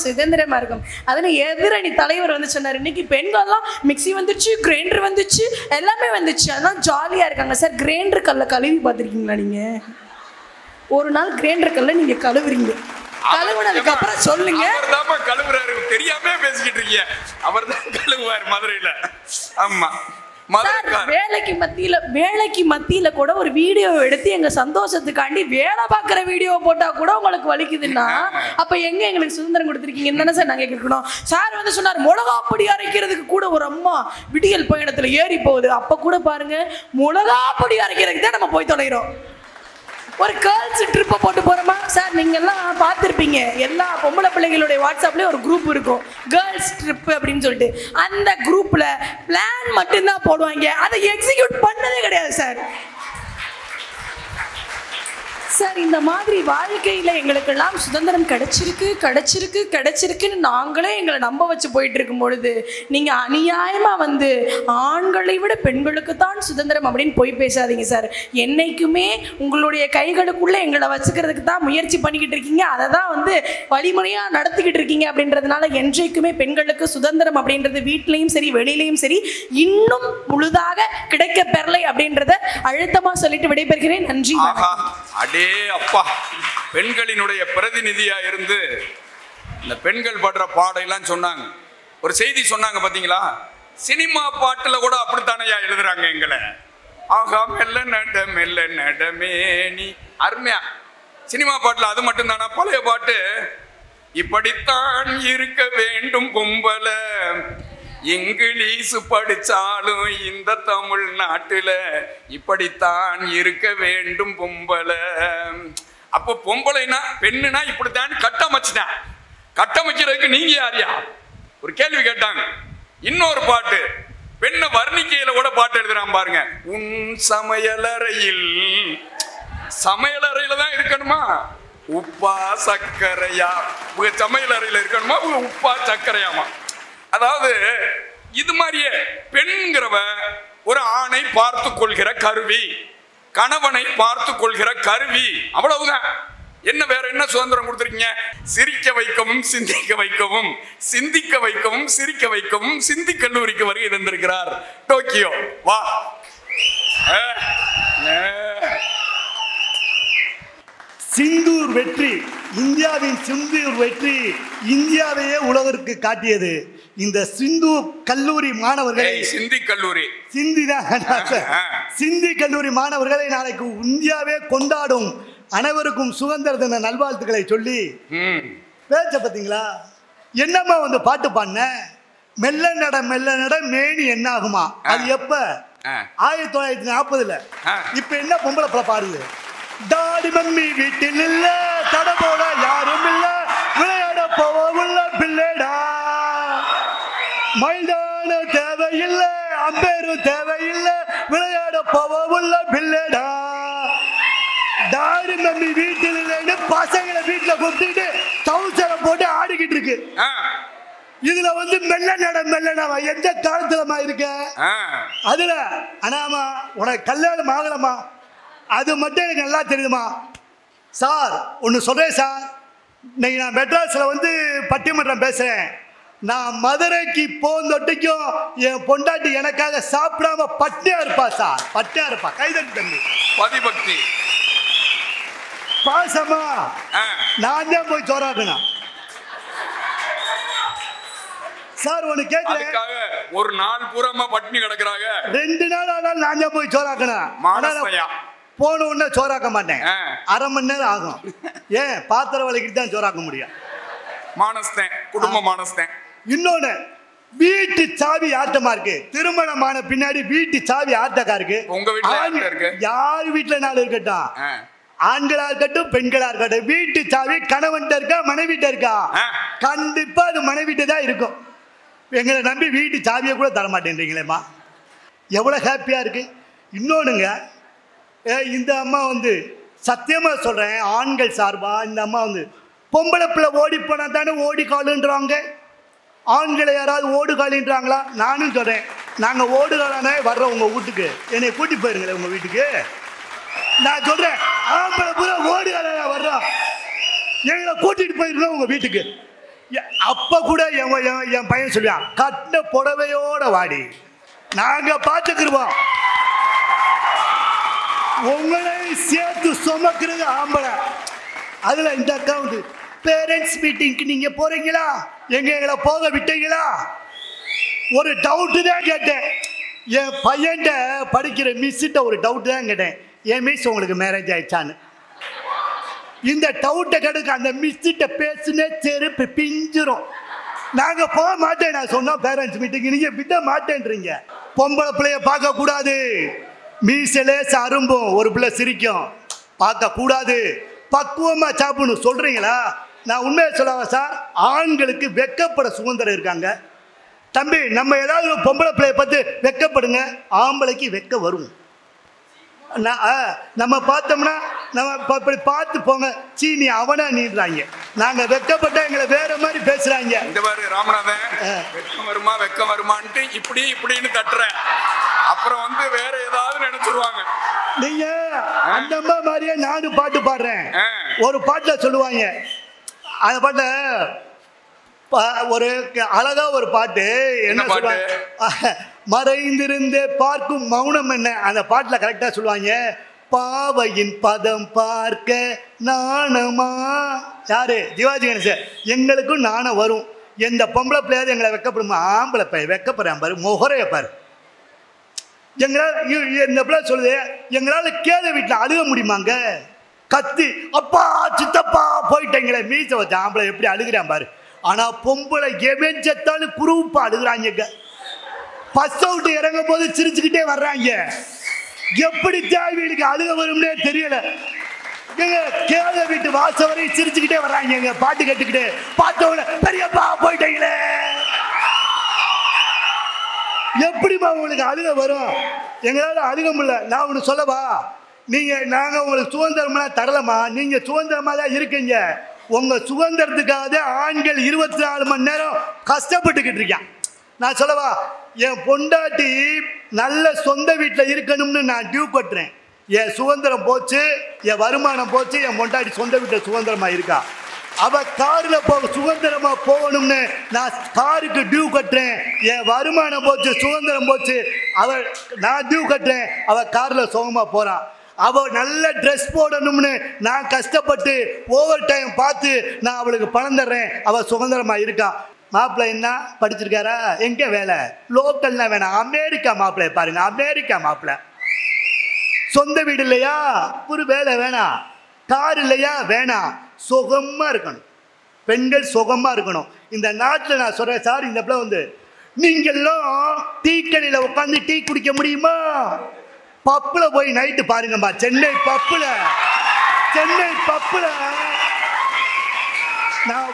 சுதந்திரமா இருக்கோம். அதுல எதிரணி தலைவர் வந்து சொன்னார், இன்னைக்கு பெண்கள்லாம் மிக்சி வந்துச்சு, கிரைண்டர் வந்துச்சு, எல்லாமே வந்துச்சு, அதெல்லாம் ஜாலியா இருக்காங்க சார். கிரைண்டர் கல்ல கழுவி பார்த்துருக்கீங்களா நீங்க? ஒரு நாள் கிரைண்டர் கல்ல நீங்க கழுவுறீங்க, கழுவுனதுக்கு அப்புறம் சொல்லுங்க. அவர்தான் கழுவுறாரு, தெரியாம பேசிக்கிட்டு இருக்கீங்க. அவர்தான் கழுவுவார் மதுரையில. ஆமா, வேலைக்கு மத்தியில கூட ஒரு வீடியோ எடுத்து எங்க சந்தோஷத்துக்காண்டி வேலை பார்க்குற வீடியோ போட்டா கூட உங்களுக்கு வலிக்குதுன்னா அப்ப எங்க எங்களுக்கு சுதந்திரம் கொடுத்துருக்கீங்கன்னு தானே சார் நாங்க கேட்கணும். சார் வந்து சொன்னார் மிளகா பொடி அரைக்கிறதுக்கு கூட ஒரு அம்மா விடியல் பயணத்துல ஏறி போகுது. அப்ப கூட பாருங்க மிளகா பொடி அரைக்கிறதுக்கு தான் நம்ம போய் தொலைகிறோம். ஒரு கேர்ள்ஸ் ட்ரிப்பை போட்டு போகிறோமா சார்? நீங்கள்லாம் பார்த்துருப்பீங்க, எல்லா பொம்பளை பிள்ளைகளுடைய வாட்ஸ்அப்லேயும் ஒரு குரூப் இருக்கும், கேர்ள்ஸ் ட்ரிப்பு அப்படின்னு சொல்லிட்டு. அந்த குரூப்பில் பிளான் மட்டும்தான் போடுவாங்க, அதை எக்ஸிக்யூட் பண்ணதே கிடையாது சார். சார் இந்த மாதிரி வாழ்க்கையில் எங்களுக்கெல்லாம் சுதந்திரம் கிடைச்சிருக்குன்னு நாங்களே எங்களை நம்ப வச்சு போயிட்டு இருக்கும் பொழுது நீங்கள் அநியாயமாக வந்து ஆண்களை விட பெண்களுக்கு தான் சுதந்திரம் அப்படின்னு போய் பேசாதீங்க சார். என்னைக்குமே உங்களுடைய கைகளுக்குள்ளே எங்களை வச்சுக்கிறதுக்கு தான் முயற்சி பண்ணிக்கிட்டு இருக்கீங்க, அதை தான் வந்து வழிமுறையாக நடத்திக்கிட்டு இருக்கீங்க. அப்படின்றதுனால என்றைக்குமே பெண்களுக்கு சுதந்திரம் அப்படின்றது வீட்லேயும் சரி வெளியிலையும் சரி இன்னும் முழுதாக கிடைக்க பெறலை அப்படின்றத அழுத்தமாக சொல்லிட்டு விடைபெறுகிறேன். நன்றி. அப்பா, பெண்களினுடைய பிரதிநிதியா இருந்து இந்த பெண்கள் படுற பாடையெல்லாம் சொன்னாங்க. ஒரு செய்தி சொன்னாங்க பாத்தீங்களா? சினிமா பாட்டுல கூட அப்படித்தானையா எழுதுறாங்க எங்களை. ஆகா மெல்ல நடமேனி, அருமையா சினிமா பாட்டுல அது மட்டும் தானா? பழைய பாட்டு, இப்படித்தான் இருக்க வேண்டும் பொம்பல, இங்கிலீஷ் படிச்சாலும் இந்த தமிழ்நாட்டுல இப்படித்தான் இருக்க வேண்டும் பொம்பளை. அப்ப பொம்பளைனா பெண்ணுனா இப்படித்தான் கட்டமைச்சுட்டேன். கட்டமைக்கிறதுக்கு நீங்க யாரியா? ஒரு கேள்வி கேட்டாங்க. இன்னொரு பாட்டு, பெண்ணை வர்ணிக்கையில கூட பாட்டு எழுதுறான் பாருங்க. உன் சமையலறையில், சமையலறையில தான் இருக்கணுமா உப்பா சர்க்கரையா? சமையலறையில இருக்கணுமா உப்பா சர்க்கரையாமா? அதாவது இது மாதிரியே பெண்கிறவ ஒரு ஆணை பார்த்து கொள்கிற கருவி, கணவனை பார்த்து கொள்கிற கருவி, அவ்வளவுதான். என்ன வேற என்ன சுதந்திரம் கொடுத்துருக்கீங்க? சிரிக்க வைக்கவும் சிந்திக்க வைக்கவும், சிந்திக்க வைக்கவும் சிரிக்க வைக்கவும் சிந்தி கல்லூரிக்கு வருகை தந்திருக்கிறார் டோக்கியோ. வா. சிந்தூர் வெற்றி, இந்தியாவின் சிந்தூர் வெற்றி இந்தியாவையே உலகிற்கு காட்டியது. இந்த சிந்தூர் கல்லூரி மாணவர்களை, சிந்தி கல்லூரி, சிந்தி கல்லூரி மாணவர்களை நாளைக்கு இந்தியாவே கொண்டாடும் அனைவருக்கும் சுதந்திர தின நல்வாழ்த்துக்களை சொல்லி பேச்ச பார்த்தீங்களா? என்னம்மா வந்து பாட்டு பாடின, மெல்ல நட மேனி என்ன ஆகுமா? அது எப்ப? 1940. இப்ப என்ன பொம்பளை பல பாடுது? டாடி மம்மி வீட்டில் இல்ல, தடபோட யாரும் இல்ல, விளையாட போவுள்ள பிள்ளைடா, மைதான தேவையில்லை, அம்பேரும் தேவையில்லை, விளையாட போவுள்ள பிள்ளைடா. டாடி மம்மி வீட்டில் இல்லைன்னு பசங்களை வீட்டுல கூப்பிட்டு தவுசலை போட்டு ஆடிக்கிட்டு இருக்கு. இதுல வந்து மெல்ல நட எந்த காலத்துலமா இருக்க? அதுல அனாமா உனக்கு கல்யாணம் ஆகலமா, அது மட்டும் எனக்கு நல்லா தெரியுமா சார்? ஒன்று சொல்கிறேன் சார், இன்னைக்கு நான் மெட்ராஸில் வந்து பட்டிமன்றம் பேசுகிறேன். நான் மதுரைக்கு போந்தொட்டிக்கும் என் பொண்டாட்டி எனக்காக சாப்பிடாம பட்டியா இருப்பா சார், பட்டியா இருப்பா. கைதட்டி தம்பி, பதிபக்தி பாசமா நான் தான் போய் சோறாக்கணும் சார். ஒன்று கேட்குறேன், ஒரு நாள் பூராமா பட்டினி கிடக்குறாங்க, 2 நாள் ஆனாலும் நான் தான் போய் சோறாக்கணும். போன உடனே சோறாக்க மாட்டேன், அரை மணி நேரம் ஆகும். ஏன்? பாத்திரம் வலிக்கிட்டு தான் சோறாக்க முடியும். மானஸ்தேன், குடும்ப மானஸ்தேன். இன்னொன்னு, வீட்டு சாவி ஆட்டமா இருக்கு. திருமணமான பின்னாடி வீட்டு சாவி ஆட்டக்கா இருக்கு. உங்க வீட்டுல இருக்கு? யார் வீட்டுல நாள் இருக்கட்டும், ஆண்களா இருக்கட்டும் பெண்களா இருக்கட்டும், வீட்டு சாவி கணவன்கிட்ட இருக்கா மனைவிட்ட இருக்கா? கண்டிப்பா அது மனைவிட்ட தான் இருக்கும். எங்களை நம்பி வீட்டு சாவியை கூட தர மாட்டேன்றீங்களேம்மா, எவ்வளவு ஹாப்பியா இருக்கு. இன்னொன்னுங்க, இந்த அம்மா வந்து சத்தியமா சொல்றேன், ஆண்கள் சார்பா இந்த அம்மா வந்து பொம்பளை பிள்ளை ஓடி போனா தானே ஓடி காலுன்றாங்க. ஆண்களை யாராவது ஓடு காலின்றாங்களா? நானும் சொல்றேன், நாங்க ஓடு காலானே வர்றோம் உங்க வீட்டுக்கு, என்னை கூட்டி போயிருங்களேன் உங்க வீட்டுக்கு. நான் சொல்றேன், ஆம்பளை பூரா ஓடு காலான வர்றோம், எங்களை கூட்டிட்டு போயிருந்தோம் உங்க வீட்டுக்கு. அப்ப கூட என் பையன் சொல்லுவான், கட்ட புடவையோட வாடி, நாங்க பார்த்துக்கிருவோம். உங்களை சேர்த்து சுமக்கிறது ஆம்பளை. அதுல இந்த அக்கௌண்ட் பேரண்ட்ஸ் மீட்டிங்க்கு நீங்க போறீங்களா? எங்களை போக விட்டீங்களா? ஒரு டவுட்டு தான் கேட்டேன். என் பையன்கிட்ட படிக்கிற மிஸ்ஸிட்ட ஒரு டவுட்டு தான் கேட்டேன். என் மிஸ் உங்களுக்கு மேரேஜ் ஆயிடுச்சான்னு. இந்த டவுட்டை கெடுக்க அந்த மிஸ்ஸிட்ட பேசுனே செருப்பு பிஞ்சிரும். நாங்கள் போக மாட்டேன் நான் சொன்னோம் பேரண்ட்ஸ் மீட்டிங். நீங்கள் விட மாட்டேன்றீங்க. பொம்பளை பிள்ளைய பார்க்கக்கூடாது. மீசலே அரும்பும், ஒரு பிள்ளை சிரிக்கும், பார்க்கக்கூடாது. பக்குவமாக சாப்பிடணும் சொல்கிறீங்களா? நான் உண்மையை சொல்லவா சார்? ஆண்களுக்கு வெக்கப்பட சுதந்திரம் இருக்காங்க. தம்பி, நம்ம ஏதாவது பொம்பளை பிள்ளைய பார்த்து வெக்கப்படுங்க. ஆம்பளைக்கு வெக்க வரும். நம்ம பார்த்தோம்னா நம்ம இப்படி பார்த்து போங்க, சீனி அவனா நீடுறாங்க. நாங்க வெக்கப்பட்ட எங்களை வேற மாதிரி பேசுறாங்க. இந்த மாதிரி ராமநாதன் வெக்கம் வருமான்ட்டு இப்படின்னு தட்டுறேன். அப்புறம் வந்து வேற ஏதாவது நினைச்சிருவாங்க. நீங்க அந்த அம்மா மாதிரியே நானும் பாட்டு பாடுறேன். ஒரு பாட்டுல சொல்லுவாங்க, அந்த பாட்டை ஒரு அழகா ஒரு பாட்டு என்ன சொல்லுவாங்க, மறைந்திருந்தே பார்க்கும் மௌனம் என்ன. அந்த பாட்டுல கரெக்டா சொல்லுவாங்க, பாவையின் பதம் பார்க்க நாணமா. யாரு? சிவாஜி கணேசன். எங்களுக்கும் நாணம் வரும். எந்த பொம்பளை பிள்ளையாவது எங்களை வெக்கப்படுமா? ஆம்பளை பையன் வெக்கப்படுறான் பாரு, முகரைய பாரு. எங்களால் இந்த பிள்ளை சொல்லுது, எங்களால கேத வீட்டில் அழுக முடியுமாங்க? கத்தி அப்பா சித்தப்பா போயிட்டீங்களே மீச வச்ச ஆம்பளை எப்படி அழுகிறான் பாரு. ஆனா பொம்பளை எவெஞ்சத்தாலும் குரூப்பா அழுகுறாங்க. பஸ் அவுட் இறங்கும் போது சிரிச்சுக்கிட்டே வர்றாங்க. எப்படி தேவைக்கு அழுக வரும்னே தெரியல. எங்க கேத வீட்டு வாச வரையும் சிரிச்சுக்கிட்டே வர்றாங்க. எங்க பாட்டு கேட்டுக்கிட்டு பார்த்தவங்கள பெரியப்பா போயிட்டீங்களே. எப்படிமா உங்களுக்கு அழுக வரும்? எங்களால அழுக முடியல. நான் ஒன்று சொல்லவா, நாங்கள் உங்களுக்கு சுதந்திரமெல்லாம் தரலமா. நீங்க சுதந்திரமா தான் இருக்கீங்க. உங்க சுதந்திரத்துக்காக ஆண்கள் 24 மணி நேரம் கஷ்டப்பட்டுக்கிட்டு இருக்கான். நான் சொல்லவா, என் பொண்டாட்டி நல்ல சொந்த வீட்டில் இருக்கணும்னு நான் டியூ கட்டுறேன். என் சுதந்திரம் போச்சு, என் வருமானம் போச்சு. என் பொண்டாட்டி சொந்த வீட்டில் சுதந்திரமா இருக்கா. அவ கார்ல சுதந்திரமா போகணும்னு நான் காருக்கு டியூ கட்டுறேன். என் வருமானம் போச்சு, சுதந்திரம் போச்சு. நான் டியூ கட்டுறேன், அவ கார்ல சுகமா போறான். அவ நல்ல ட்ரெஸ் போடணும்னு நான் கஷ்டப்பட்டு ஓவர் டைம் பார்த்து நான் அவளுக்கு பணம் தர்றேன். அவ சுதந்திரமா இருக்கா. மாப்பிள்ளை என்ன படிச்சிருக்காரா? எங்க வேலை? லோக்கல்னா வேணாம், அமெரிக்கா மாப்பிள்ளை பாருங்க. அமெரிக்கா மாப்பிள்ளை. சொந்த வீடு இல்லையா? ஒரு வேலை வேணாம். கார் இல்லையா? வேணாம். சுகமா இருக்கணும். பெண்கள் சுகமா இருக்கணும். இந்த நாட்டில் நான் சொல்றேன் சார், இந்த பிள்ளை வந்து நீங்கெல்லாம் டீ கடையில உட்காந்து டீ குடிக்க முடியுமா? பப்புல போய் நைட்டு பாருங்கம்மா. சென்னை பப்புல நான்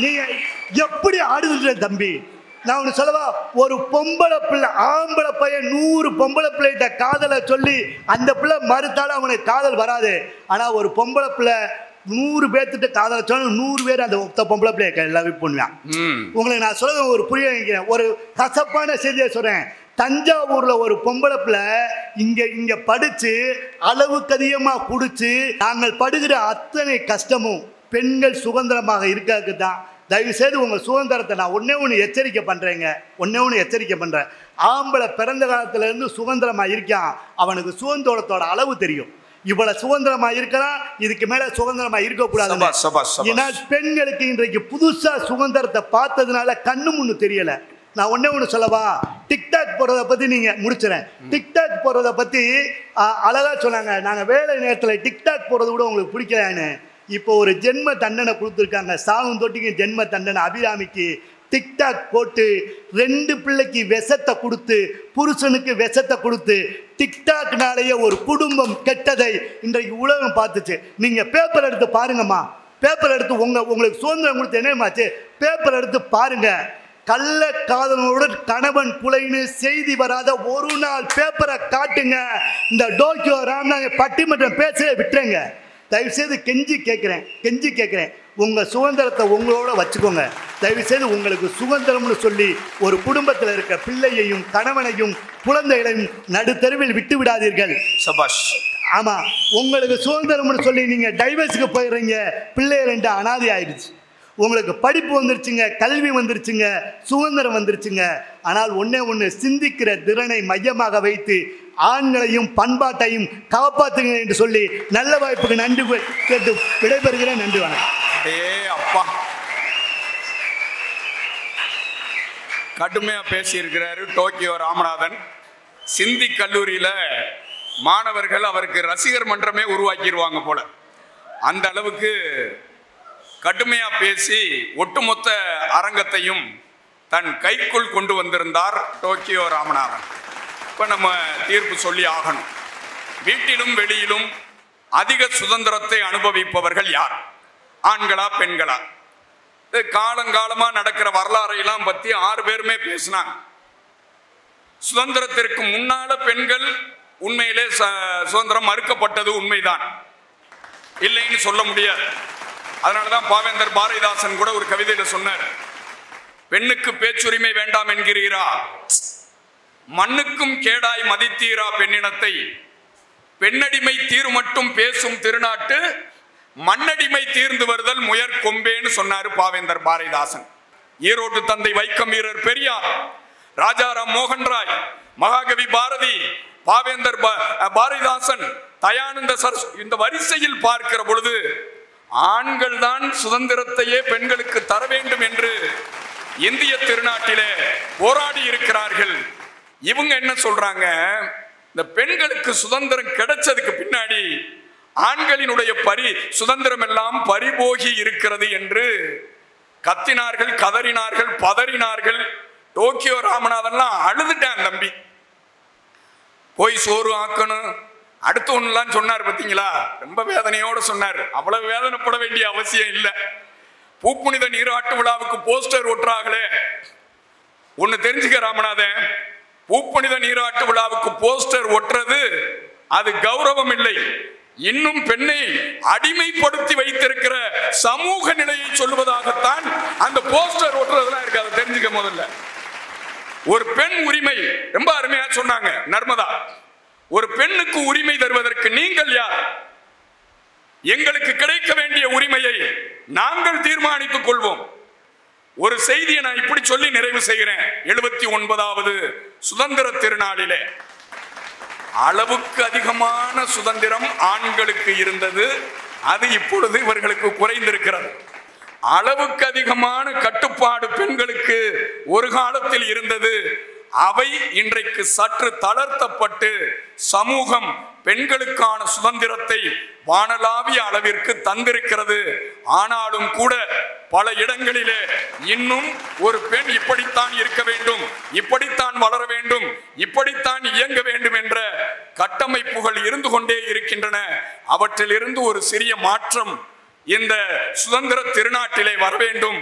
நீங்க எப்படி ஆடுதுன்ற தம்பி. நான் ஒன்று சொல்லவா, ஒரு பொம்பளை பிள்ளை ஆம்பளை பையன் 100 பொம்பளை பிள்ளைகிட்ட காதலை சொல்லி அந்த பிள்ளை மறுத்தாலும் அவனுக்கு காதல் வராது. ஆனால் ஒரு பொம்பளை பிள்ளை 100 பேர்த்திட்ட காதலை சொன்னால் 100 பேர் அந்த ஒத்த பொம்பளை பிள்ளைய எல்லாமே பண்ணுவான். உங்களுக்கு நான் சொல்ல ஒரு புரிய வைக்கிறேன். ஒரு கசப்பான செய்தியை சொல்றேன். தஞ்சாவூர்ல ஒரு பொம்பளை பிள்ளை இங்க படிச்சு அளவுக்கு அதிகமாக குடிச்சு நாங்கள் படுகிற அத்தனை கஷ்டமும் பெண்கள் சுதந்திரமாக இருக்காது தான். தயவு செய்து உங்கள் சுதந்திரத்தை நான் ஒன்று எச்சரிக்கை பண்ணுறேன். ஆம்பளை பிறந்த காலத்திலேருந்து சுதந்திரமாக இருக்கான். அவனுக்கு சுதந்திரத்தோட அளவு தெரியும். இவ்வளவு சுதந்திரமாக இருக்கலாம், இதுக்கு மேலே சுதந்திரமாக இருக்கக்கூடாது. ஏன்னா பெண்களுக்கு இன்றைக்கு புதுசாக சுதந்திரத்தை பார்த்ததுனால கண்ணு முன்னு தெரியலை. நான் ஒன்று சொல்லவா, டிக்டாக் போடுறதை பற்றி நீங்கள் முடிச்சுறேன். டிக்டாக் போடுறதை பற்றி அழகாக சொன்னாங்க. நாங்கள் வேலை நேரத்தில் டிக்டாக் போடுறத விட உங்களுக்கு பிடிக்கலான்னு இப்போ ஒரு ஜென்ம தண்டனை கொடுத்துருக்காங்க. சாகும் தொட்டிக்கு ஜென்ம தண்டனை. அபிராமிக்கு டிக்டாக் போட்டு 2 பிள்ளைக்கு விஷத்தை கொடுத்து, புருஷனுக்கு விஷத்தை கொடுத்து, டிக்டாக்னாலேயே ஒரு குடும்பம் கெட்டதை இன்றைக்கு உலகம் பார்த்துச்சு. நீங்கள் பேப்பர் எடுத்து பாருங்கம்மா. பேப்பர் எடுத்து உங்களுக்கு சுதந்திரம் கொடுத்து என்னமாச்சு? பேப்பர் எடுத்து பாருங்க. கள்ள காதலனோடு கணவன் கொலைன்னு செய்தி வராத ஒரு நாள் பேப்பரை காட்டுங்க. இந்த டோக்கியோ ராம்நாத் பட்டிமன்றம் பேசவே விட்டுருங்க. தயவுசெய்து கெஞ்சி கேட்குறேன். உங்கள் சுதந்திரத்தை உங்களோட வச்சுக்கோங்க. தயவுசெய்து உங்களுக்கு சுதந்திரம்னு சொல்லி ஒரு குடும்பத்தில் இருக்க பிள்ளையையும் கணவனையும் குழந்தைகளையும் நடுத்தருவில் விட்டு விடாதீர்கள். சபாஷ். ஆமாம், உங்களுக்கு சுதந்திரம்னு சொல்லி நீங்கள் டைவர்ஸுக்கு போயிடுறீங்க. பிள்ளை 2 அனாதை ஆயிடுச்சு. உங்களுக்கு படிப்பு வந்துருச்சுங்க, கல்வி வந்துருச்சுங்க, சுதந்திரம் வந்துருச்சுங்க. ஆனால் ஒன்று சிந்திக்கிற திறனை மையமாக வைத்து ஆண்களையும் பண்பாட்டையும் காப்பாற்றுங்க என்று சொல்லி நல்ல வாய்ப்புக்கு நன்றி கேட்டு விடைபெறுகிறேன். நன்றி, வணக்கம். அப்பா கடுமையா பேசியிருக்கிறாரு டோக்கியோ ராமநாதன். சிந்தி கல்லூரியில மாணவர்கள் அவருக்கு ரசிகர் மன்றமே உருவாக்கிடுவாங்க போல, அந்த அளவுக்கு கடுமையா பேசி ஒட்டுமொத்த அரங்கத்தையும் தன் கைக்குள் கொண்டு வந்திருந்தார் டோக்கியோ ராமநாதன். இப்ப நம்ம தீர்ப்பு சொல்லி ஆகணும். வீட்டிலும் வெளியிலும் அதிக சுதந்திரத்தை அனுபவிப்பவர்கள் யார்? ஆண்களா பெண்களா? காலங்காலமா நடக்கிற வரலாறையெல்லாம் பத்தி 6 பேருமே பேசினாங்க. சுதந்திரத்திற்கு முன்னால பெண்கள் உண்மையிலே சுதந்திரம் மறுக்கப்பட்டது உண்மைதான், இல்லைன்னு சொல்ல முடியாது. அதனாலதான் பாவேந்தர் பாரதிதாசன் கூட ஒரு கவிதையில சொன்னார், பெண்ணுக்கு பேச்சுரிமை வேண்டாம் என்கிறீரா, மண்ணுக்கும் கேடாய் மதித்தீரா பெண்ணினத்தை, பெண்ணடிமை தீர் மட்டும் பேசும் திருநாட்டு மண்ணடிமை தீர்ந்து வருதல் முயற் கொம்பேன்னு சொன்னாரு பாவேந்தர் பாரதிதாசன். ஈரோட்டு தந்தை வைக்கம் வீரர் பெரியார், ராஜாராம் மோகன் ராய், மகாகவி பாரதி, பாவேந்தர் பாரதிதாசன், தயானந்த சரஸ், இந்த வரிசையில் பார்க்கிற பொழுது ஆண்கள் தான் சுதந்திரத்தையே பெண்களுக்கு தர வேண்டும் என்று இந்திய திருநாட்டிலே போராடி இருக்கிறார்கள். இவங்க என்ன சொல்றாங்க, இந்த பெண்களுக்கு சுதந்திரம் கிடைச்சதுக்கு பின்னாடி ஆண்களினுடைய சுதந்திரம் எல்லாம் பறிபோகி இருக்கிறது என்று கத்தினார்கள், கதறினார்கள், பதறினார்கள். டோக்கியோ ராமநாதன்லாம் அழுதுட்டான் தம்பி. போய் சோறு ஆக்கணும் அடுத்து ஒண்ணுலாம் சொன்னார் பார்த்தீங்களா, ரொம்ப வேதனையோட சொன்னார். அவ்வளவு வேதனைப்பட வேண்டிய அவசியம் இல்லை. பூப்புனித நீராட்டு விழாவுக்கு போஸ்டர் ஒட்டுறாங்களே, ஒன்னு தெரிஞ்சுக்க ராமநாதன், பூப்புனித நீராட்டு விழாவுக்கு போஸ்டர் ஒட்டுறது அது கௌரவம் இல்லை, இன்னும் பெண்ணை அடிமைப்படுத்தி வைத்திருக்கிற சமூக நிலையை சொல்வதாகத்தான் அந்த போஸ்டர் ஒட்டுறதுலாம் இருக்கு. அதை தெரிஞ்சுக்க. முதல்ல ஒரு பெண் உரிமை ரொம்ப அருமையா சொன்னாங்க நர்மதா. ஒரு பெண்ணுக்கு உரிமை தருவதற்கு நீங்கள் யார்? எங்களுக்கு கிடைக்க வேண்டிய உரிமையை நாங்கள் தீர்மானித்துக் கொள்வோம். ஒரு செய்தியை நான் இப்படி சொல்லி நிறைவு செய்கிறேன். 79வது சுதந்திர திருநாளிலே அளவுக்கு அதிகமான சுதந்திரம் ஆண்களுக்கு இருந்தது, அது இப்பொழுது இவர்களுக்கு குறைந்திருக்கிறது. அளவுக்கு அதிகமான கட்டுப்பாடு பெண்களுக்கு ஒரு காலத்தில் இருந்தது, அவை இன்றைக்கு சற்று தளர்த்தப்பட்டு சமூகம் பெண்களுக்கான சுதந்திரத்தை வானளாவிய அளவிற்கு தந்திருக்கிறது. ஆனாலும் கூட பல இடங்களிலே இன்னும் ஒரு பெண் இப்படித்தான் இருக்க வேண்டும், இப்படித்தான் வளர வேண்டும், இப்படித்தான் இயங்க வேண்டும் என்ற கட்டமைப்புகள் இருந்து கொண்டே இருக்கின்றன. அவற்றிலிருந்து ஒரு சிறிய மாற்றம் இந்த சுதந்திர திருநாட்டிலே வர வேண்டும்.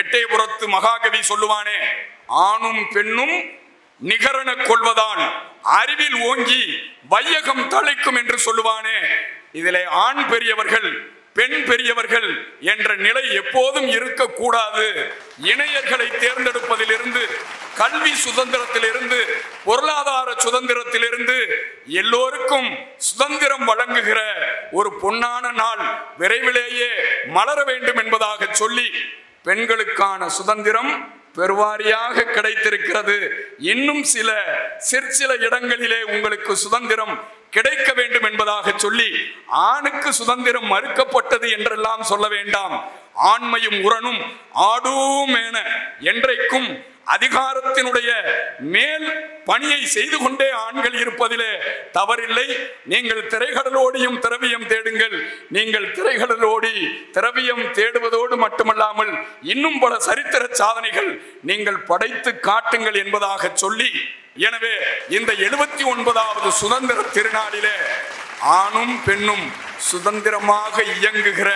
எட்டயபுரத்து மகாகவி சொல்லுவானே, ஆணும் பெண்ணும் நிகரன கொள்வதால் அறிவில் ஓங்கி வையகம் தழைக்கும் என்று சொல்லுவானே. இதிலே ஆண் பெரியவர்கள் பெண் பெரியவர்கள் என்ற நிலை எப்போதும் இருக்கக்கூடாது. இணையர்களை தேர்ந்தெடுப்பதிலிருந்து, கல்வி சுதந்திரத்திலிருந்து, பொருளாதார சுதந்திரத்திலிருந்து எல்லோருக்கும் சுதந்திரம் வழங்குகிற ஒரு பொன்னான நாள் விரைவிலேயே மலர வேண்டும் என்பதாக சொல்லி, பெண்களுக்கான சுதந்திரம் பெருவாரியாக கிடைத்திருக்கிறது. இன்னும் சிற்சில இடங்களிலே உங்களுக்கு சுதந்திரம் கிடைக்க வேண்டும் என்பதாக சொல்லி, ஆணுக்கு சுதந்திரம் மறுக்கப்பட்டது என்றெல்லாம் சொல்ல வேண்டாம். ஆண்மையும் உரனும் ஆடும் என என்றைக்கும் அதிகாரத்தினுடைய மேல் பணியை செய்து கொண்டே ஆண்கள் இருப்பதிலே தவறில்லை. நீங்கள் திரைகடலோடியும் திரவியம் தேடுங்கள். நீங்கள் திரைகடலோடி திரவியம் தேடுவதோடு மட்டுமல்லாமல் இன்னும் பல சரித்திர சாதனைகள் நீங்கள் படைத்து காட்டுங்கள் என்பதாக சொல்லி, எனவே இந்த 79வது சுதந்திர திருநாளிலே ஆணும் பெண்ணும் சுதந்திரமாக இயங்குகிற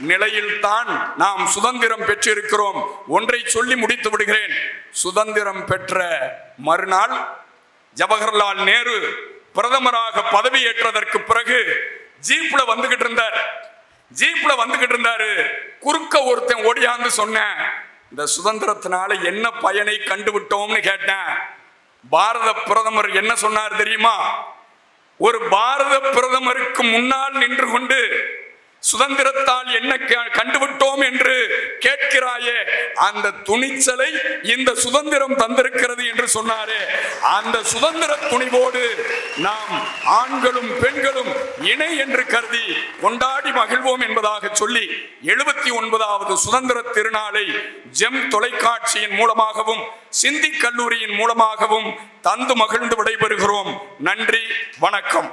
நிலையில்தான் நாம் சுதந்திரம் பெற்றிருக்கிறோம். ஒன்றை சொல்லி முடித்து விடுகிறேன். சுதந்திரம் பெற்ற மறுநாள் ஜவஹர்லால் நேரு பிரதமராக பதவியேற்றதற்கு பிறகு ஜீப்ல வந்துகிட்டு இருந்தாரு. குறுக்க ஒருத்தன் ஓடியாந்து சொன்னேன், இந்த சுதந்திரத்தினால என்ன பயனை கண்டுவிட்டோம்னு கேட்டேன். பாரத பிரதமர் என்ன சொன்னார் தெரியுமா? ஒரு பாரத பிரதமருக்கு முன்னால் நின்று கொண்டு சுதந்திரத்தால் என்ன கண்டுவிட்டோம் என்று கேட்கிறாயே, அந்த துணிச்சலை இந்த சுதந்திரம் தந்திருக்கிறது என்று சொன்னாரே, அந்த சுதந்திர துணிவோடு நாம் ஆண்களும் பெண்களும் இணை என்று கருதி கொண்டாடி மகிழ்வோம் என்பதாக சொல்லி 79வது சுதந்திர திருநாளை ஜெம் தொலைக்காட்சியின் மூலமாகவும் சிந்தி கல்லூரியின் மூலமாகவும் தந்து மகிழ்ந்து விடைபெறுகிறோம். நன்றி, வணக்கம்.